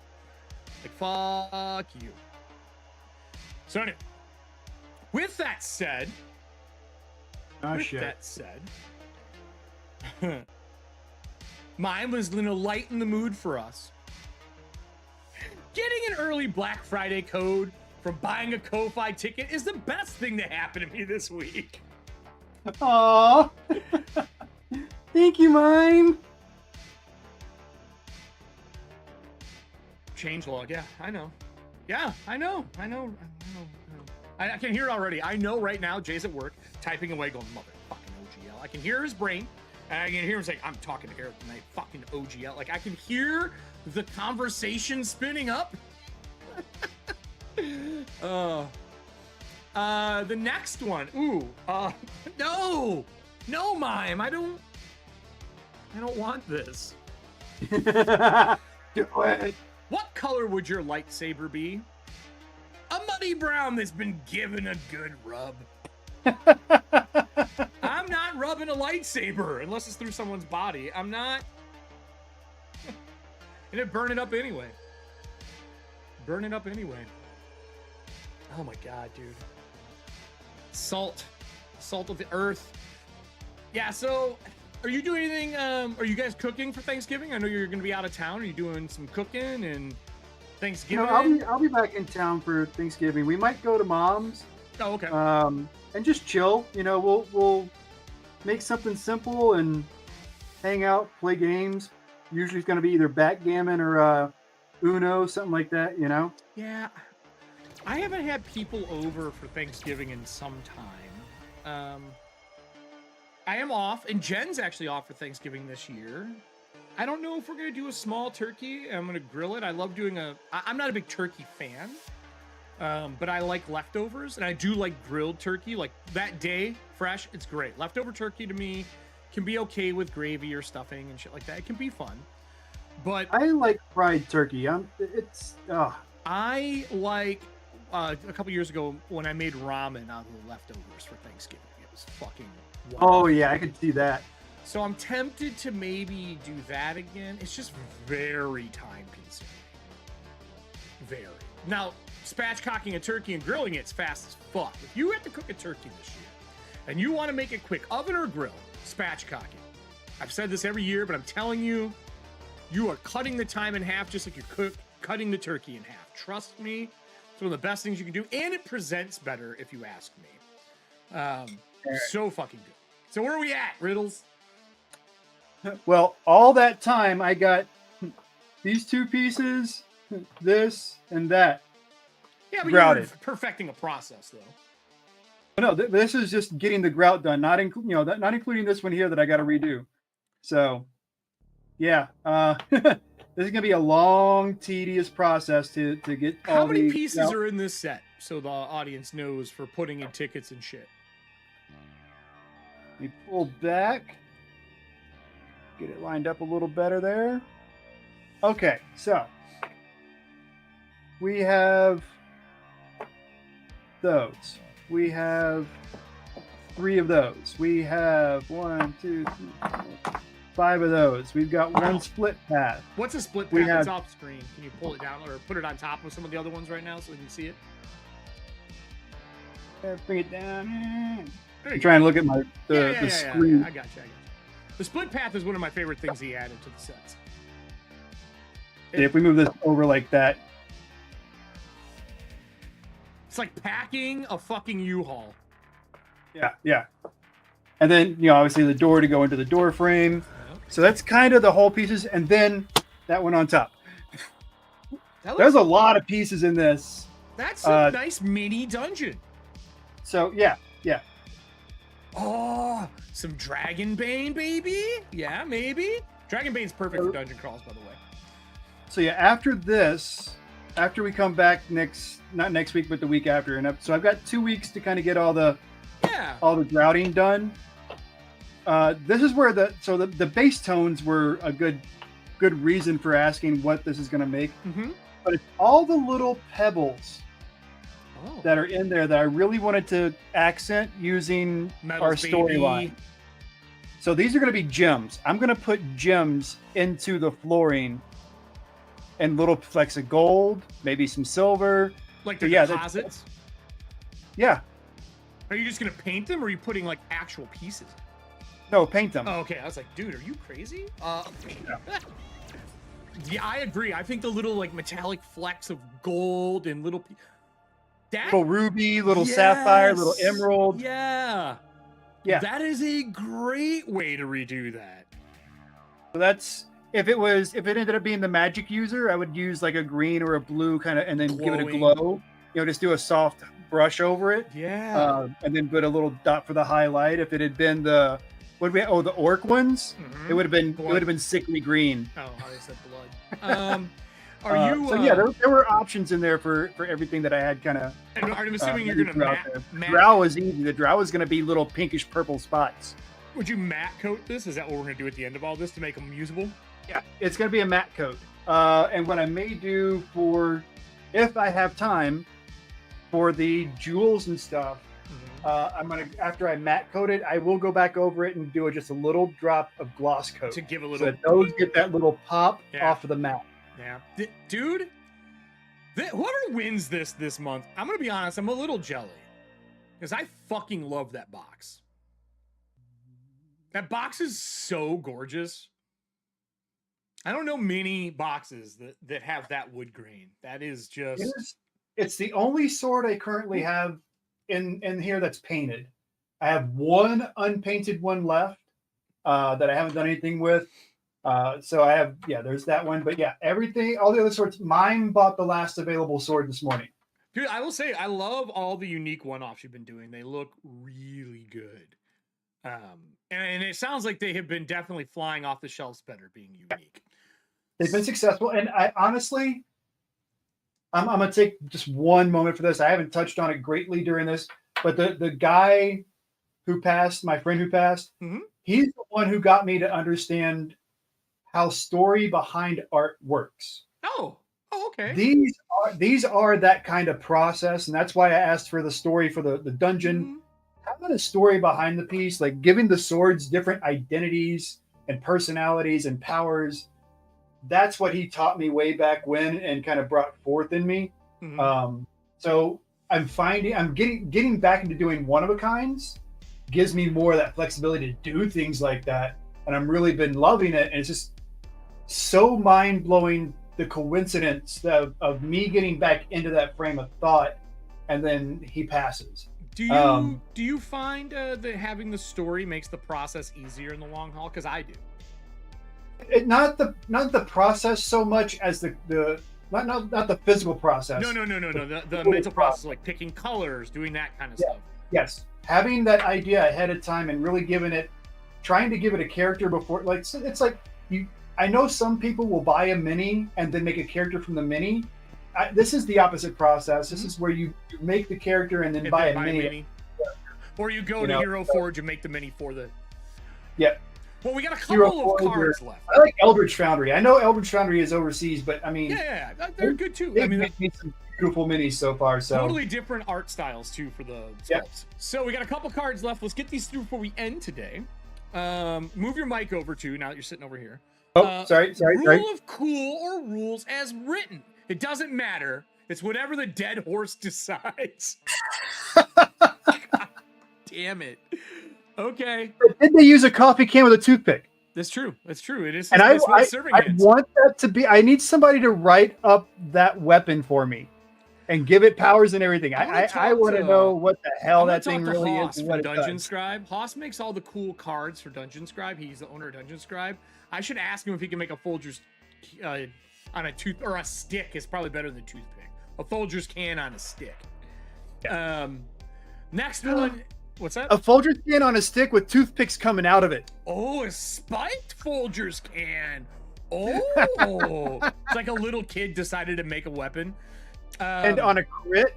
Like, fuck you. So anyway, with that said, mine was going to lighten the mood for us. Getting an early Black Friday code from buying a KOFI ticket is the best thing to happen to me this week. Aww. Thank you, mine. Changelog, yeah, I know. Yeah, I know. I can hear it already. I know right now Jay's at work, typing away, going, motherfucking OGL. I can hear his brain, and I can hear him saying, I'm talking to Eric tonight, fucking OGL. Like, I can hear the conversation spinning up. The next one. No, Mime. I don't want this. Do it. What color would your lightsaber be? A muddy brown that's been given a good rub. I'm not rubbing a lightsaber unless it's through someone's body. I'm not. And it burn it up anyway. Oh my god, dude. Salt of the earth. Yeah, so are you doing anything? Are you guys cooking for Thanksgiving? I know you're gonna be out of town. Are you doing some cooking and Thanksgiving? No, I'll be back in town for Thanksgiving. We might go to Mom's. Oh, okay. And just chill. You know, we'll make something simple and hang out, play games. Usually it's going to be either backgammon or Uno, something like that, you know? Yeah. I haven't had people over for Thanksgiving in some time. I am off, and Jen's actually off for Thanksgiving this year. I don't know if we're going to do a small turkey. I'm going to grill it. I love doing I'm not a big turkey fan, but I like leftovers, and I do like grilled turkey. Like that day, fresh, it's great. Leftover turkey to me can be okay with gravy or stuffing and shit like that. It can be fun. But I like fried turkey. I like a couple years ago when I made ramen out of the leftovers for Thanksgiving. It was fucking wonderful. Oh yeah, I could see that. So I'm tempted to maybe do that again. It's just very time consuming. Very. Now, spatchcocking a turkey and grilling it's fast as fuck. If you have to cook a turkey this year and you want to make it quick, oven or grill, spatchcocking. I've said this every year, but I'm telling you, you are cutting the time in half just like you're cutting the turkey in half. Trust me, it's one of the best things you can do, and it presents better if you ask me. So fucking good. So where are we at, Riddles? Well, all that time I got these two pieces, this and that. Yeah, but grouted. You're perfecting a process, though. No, this is just getting the grout done, not including this one here that I got to redo. So, yeah, this is gonna be a long, tedious process to get. How many pieces are in this set, so the audience knows for putting in tickets and shit? Let me pull back, get it lined up a little better there. Okay, so we have those. We have 3 of those. We have 1, 2, 3, 4, 5 of those. We've got one split path. What's a split path? We have- It's off screen. Can you pull it down or put it on top of some of the other ones right now so we can see it? Bring it down. There I'm you trying to look at my go. the screen. I got you. The split path is one of my favorite things he added to the sets. If we move this over like that, It's like packing a fucking U-Haul. yeah. And then, you know, obviously the door to go into the door frame. So that's kind of the whole pieces. And then that one on top. There's a lot of pieces in this. That's a nice mini dungeon. So, yeah. Oh, some Dragonbane, baby. Yeah, maybe. Dragonbane's perfect for dungeon crawls, by the way. So, yeah, after this, after we come back not next week, but the week after. So I've got 2 weeks to kind of get all the grouting done. This is where the bass tones were a good reason for asking what this is going to make. Mm-hmm. But it's all the little pebbles that are in there that I really wanted to accent using our storyline. So these are going to be gems. I'm going to put gems into the flooring and little flecks of gold, maybe some silver. Like the deposits? Yeah. Are you just going to paint them or are you putting like actual pieces? No, paint them. Oh, okay. I was like, dude, are you crazy? Yeah, I agree. I think the little like metallic flecks of gold and little ruby, little sapphire, little emerald. Yeah. That is a great way to redo that. So that's if it ended up being the magic user, I would use like a green or a blue kind of, and then give it a glow. You know, just do a soft brush over it. Yeah. And then put a little dot for the highlight. If it had been the orc ones, it would have been sickly green. Oh, I said blood. Are you? So yeah, there were options in there for everything that I had kind of. I'm assuming you're gonna matte. Drow is easy. The drow is gonna be little pinkish purple spots. Would you matte coat this? Is that what we're gonna do at the end of all this to make them usable? Yeah, it's gonna be a matte coat. And what I may do if I have time, for the jewels and stuff, I'm gonna after I matte coat it, I will go back over it and do just a little drop of gloss coat to give a little. So that those get that little pop off of the matte. Yeah, dude. Whoever wins this month, I'm gonna be honest, I'm a little jelly because I fucking love that box. That box is so gorgeous. I don't know many boxes that have that wood grain. That is just. It's the only sword I currently have in here that's painted. I have one unpainted one left that I haven't done anything with. So I have, there's that one. But yeah, everything, all the other swords, mine bought the last available sword this morning. Dude, I will say, I love all the unique one-offs you've been doing. They look really good. And it sounds like they have been definitely flying off the shelves better, being unique. They've been successful. And I honestly, I'm going to take just one moment for this. I haven't touched on it greatly during this, but the guy who passed, my friend who passed, he's the one who got me to understand how story behind art works. Oh, okay. These are that kind of process, and that's why I asked for the story for the dungeon. How about a story behind the piece, like giving the swords different identities and personalities and powers? That's what he taught me way back when and kind of brought forth in me. So I'm getting back into doing one of a kinds gives me more of that flexibility to do things like that. And I'm really been loving it. And it's just so mind blowing, the coincidence of me getting back into that frame of thought. And then he passes. Do you find that having the story makes the process easier in the long haul? Because I do. Not the process so much as the not the physical process. No. The mental process, like picking colors, doing that kind of stuff. Yes, having that idea ahead of time and really trying to give it a character before. Like it's like I know some people will buy a mini and then make a character from the mini. This is the opposite process. This is where you make the character and then buy a mini. Or you go to Hero Forge and make the mini for the. Yeah. Well, we got a Hero couple of Forge cards left. I like Eldritch Foundry. I know Eldritch Foundry is overseas, but I mean, Yeah, they're good too. they've I mean, made some beautiful minis so far. So totally different art styles too for the sculpts. Yep. So we got a couple cards left. Let's get these through before we end today. Move your mic over to now that you're sitting over here. sorry. Rule of cool or rules as written. It doesn't matter. It's whatever the dead horse decides. God damn it. Okay. But did they use a coffee can with a toothpick? That's true. That's true. It is. And it's what serving I hands. want that to be. I need somebody to write up that weapon for me, and give it powers and everything. I want to know what the hell that thing really Hoss is. And what it Dungeon does. Scribe. Hoss makes all the cool cards for Dungeon Scribe. He's the owner of Dungeon Scribe. I should ask him if he can make a Folgers on a tooth or a stick. Is probably better than a toothpick. A Folgers can on a stick. Yeah. Next one. What's that? A Folgers can on a stick with toothpicks coming out of it. Oh, a spiked Folgers can. Oh, it's like a little kid decided to make a weapon. And on a crit,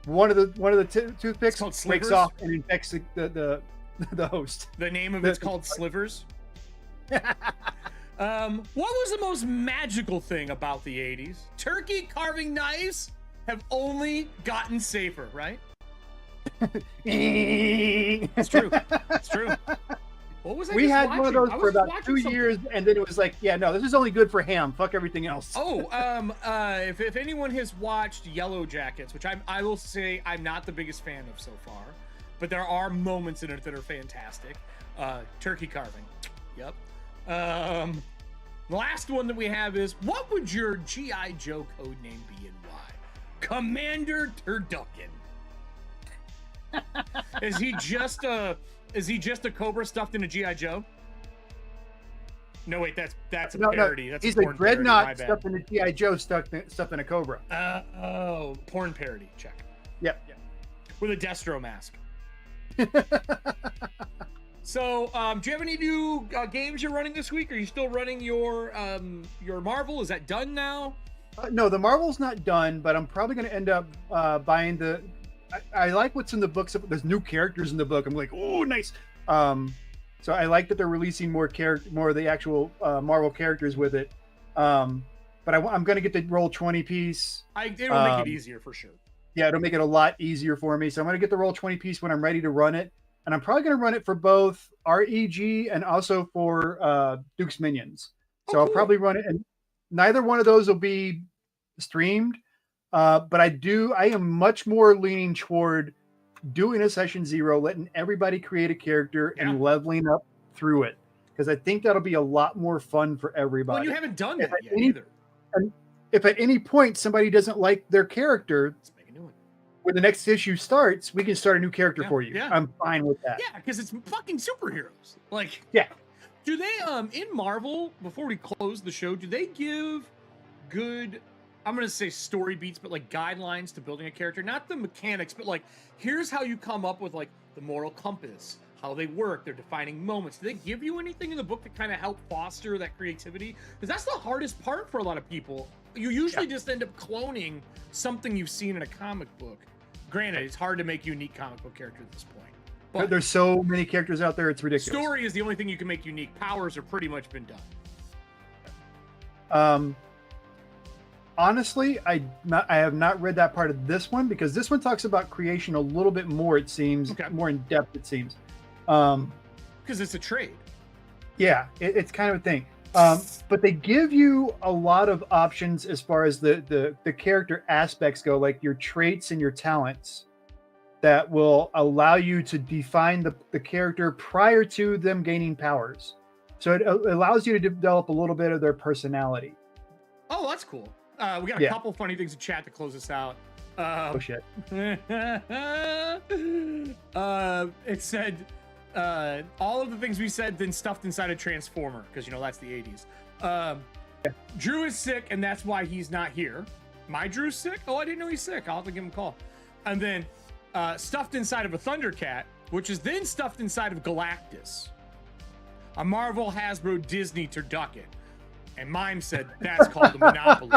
one of the toothpicks called breaks slivers? off and infects the host. The name of it's called Slivers. What was the most magical thing about the 80s? Turkey carving knives have only gotten safer, right? It's true. It's true. What was I We just had watching? one of those I for was about watching 2 something. years, and then it was like, yeah, no, this is only good for ham. Fuck everything else. Oh, if anyone has watched Yellow Jackets, which I will say I'm not the biggest fan of so far, but there are moments in it that are fantastic. Turkey carving. Yep. The last one that we have is, what would your G.I. Joe code name be and why? Commander Turducken. Is he just a Cobra stuffed in a G.I. Joe? No, wait, that's a parody. That's he's a a porn parody. My dreadnought bad. stuffed in a G.I. Joe stuffed in a Cobra. Oh, porn parody. Check. Yep. With a Destro mask. So, do you have any new games you're running this week? Are you still running your Marvel? Is that done now? No, the Marvel's not done, but I'm probably going to end up buying the. I like what's in the books. There's new characters in the book. I'm like, oh, nice. So I like that they're releasing more of the actual Marvel characters with it. But I'm going to get the Roll20 piece. It'll make it easier for sure. Yeah, it'll make it a lot easier for me. So I'm going to get the Roll20 piece when I'm ready to run it. And I'm probably going to run it for both REG and also for Duke's Minions. So I'll probably run it. And neither one of those will be streamed. But I am much more leaning toward doing a session 0, letting everybody create a character and leveling up through it. Because I think that'll be a lot more fun for everybody. Well, you haven't done that yet either. And if at any point somebody doesn't like their character, Let's make a new one. when the next issue starts, we can start a new character for you. Yeah. I'm fine with that. Yeah, because it's fucking superheroes. Like, Yeah. do they in Marvel, before we close the show, do they give good, I'm gonna say story beats, but like guidelines to building a character? Not the mechanics, but like, here's how you come up with like the moral compass, how they work, their defining moments. Do they give you anything in the book to kind of help foster that creativity? Because that's the hardest part for a lot of people. You usually just end up cloning something you've seen in a comic book. Granted, it's hard to make unique comic book characters at this point. But There's so many characters out there, it's ridiculous. story is the only thing you can make unique. Powers are pretty much been done. Honestly, I have not read that part of this one because this one talks about creation a little bit more. It seems more in depth. It seems, Because it's a trade. yeah, it's kind of a thing. But they give you a lot of options as far as the character aspects go, like your traits and your talents, that will allow you to define the character prior to them gaining powers. So it allows you to develop a little bit of their personality. Oh, that's cool. We got a couple funny things in chat to close us out. Oh shit! It said all of the things we said then stuffed inside a transformer, because that's the 80s. Drew is sick and that's why he's not here. My Drew's sick? Oh, I didn't know he's sick. I'll have to give him a call. And then stuffed inside of a Thundercat, which is then stuffed inside of Galactus. A Marvel, Hasbro, Disney turducken. And Mime said that's called the Monopoly.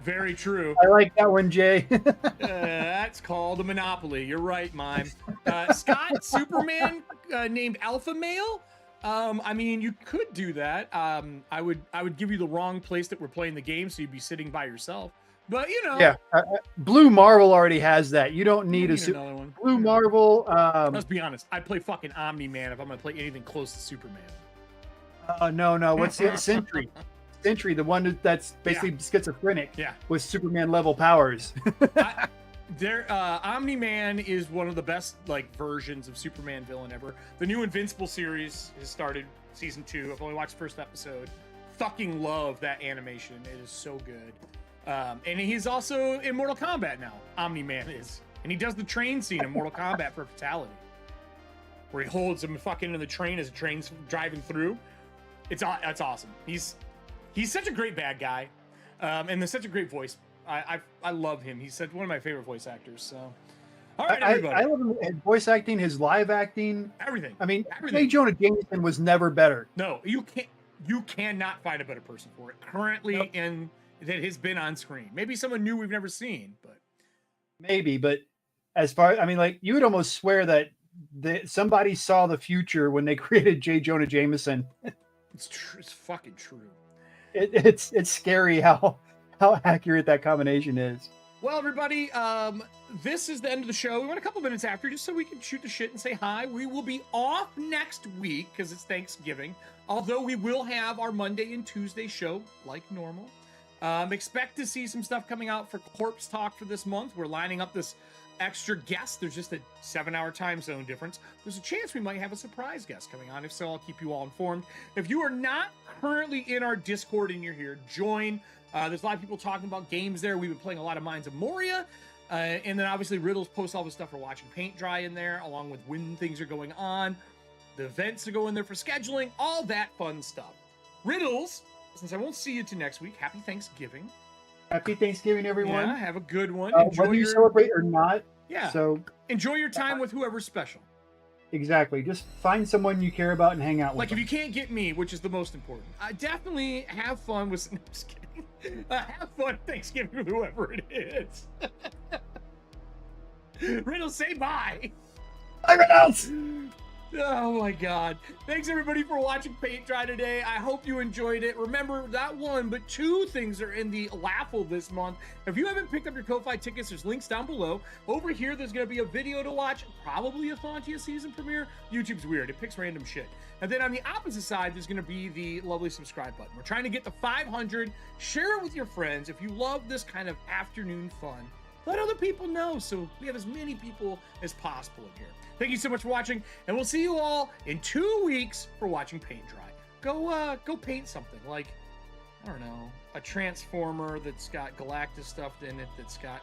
Very true. I like that one, Jay. That's called a monopoly. You're right, Mime. Scott, Superman named Alpha Male. I mean, you could do that. I would give you the wrong place that we're playing the game, so you'd be sitting by yourself. But you know, Yeah, Blue Marvel already has that. You don't need another one. Blue Marvel. Let's be honest. I'd play fucking Omni-Man if I'm gonna play anything close to Superman. No. What's the Sentry? Sentry, the one that's basically schizophrenic. Yeah. With Superman level powers. Omni-Man is one of the best like versions of Superman villain ever. The new Invincible series has started season 2. I've only watched the first episode. Fucking love that animation. It is so good. And he's also in Mortal Kombat now. Omni-Man is, and he does the train scene in Mortal Kombat for Fatality, where he holds him fucking in the train as the train's driving through. That's awesome. He's such a great bad guy, and there's such a great voice. I love him. He's one of my favorite voice actors. So, all right, everybody. I love his voice acting, his live acting, everything. I mean, everything. J. Jonah Jameson was never better. No, you can't. You cannot find a better person for it currently, Nope. and that has been on screen. Maybe someone new we've never seen, but Maybe, but as far, I mean, like you would almost swear that somebody saw the future when they created J. Jonah Jameson. it's true. It's fucking true. It's scary how accurate that combination is. Well, everybody, this is the end of the show. We went a couple minutes after just so we can shoot the shit and say hi. We will be off next week because it's Thanksgiving, although we will have our Monday and Tuesday show like normal. Expect to see some stuff coming out for Corpse Talk for this month. We're lining up this extra guest. There's just a 7-hour time zone difference. There's a chance we might have a surprise guest coming on. If so, I'll keep you all informed. If you are not currently in our Discord and you're here, join. There's a lot of people talking about games there. We've been playing a lot of Mines of Moria. And then obviously Riddles posts all the stuff for watching paint dry in there, along with when things are going on. The events are going there for scheduling, all that fun stuff. Riddles, since I won't see you till next week, happy Thanksgiving. Happy Thanksgiving, everyone. Yeah, have a good one. Whether you celebrate or not. Yeah. So enjoy your time with whoever's special. exactly. Just find someone you care about and hang out with. Like them. if you can't get me, which is the most important, definitely have fun with. No, just kidding. Have fun Thanksgiving with whoever it is. Riddle, say bye. Bye, Reynolds! Oh my god. Thanks everybody for watching Paint Dry today. I hope you enjoyed it. Remember, not one, but 2 things are in the Raffle this month. If you haven't picked up your KOFI tickets, there's links down below. Over here, there's going to be a video to watch, probably a Thontia season premiere. YouTube's weird. It picks random shit. And then on the opposite side, there's going to be the lovely subscribe button. We're trying to get to 500. Share it with your friends. If you love this kind of afternoon fun, let other people know so we have as many people as possible in here. Thank you so much for watching, and we'll see you all in 2 weeks for watching Paint Dry. Go paint something like, I don't know, a transformer that's got Galactus stuff in it that's got...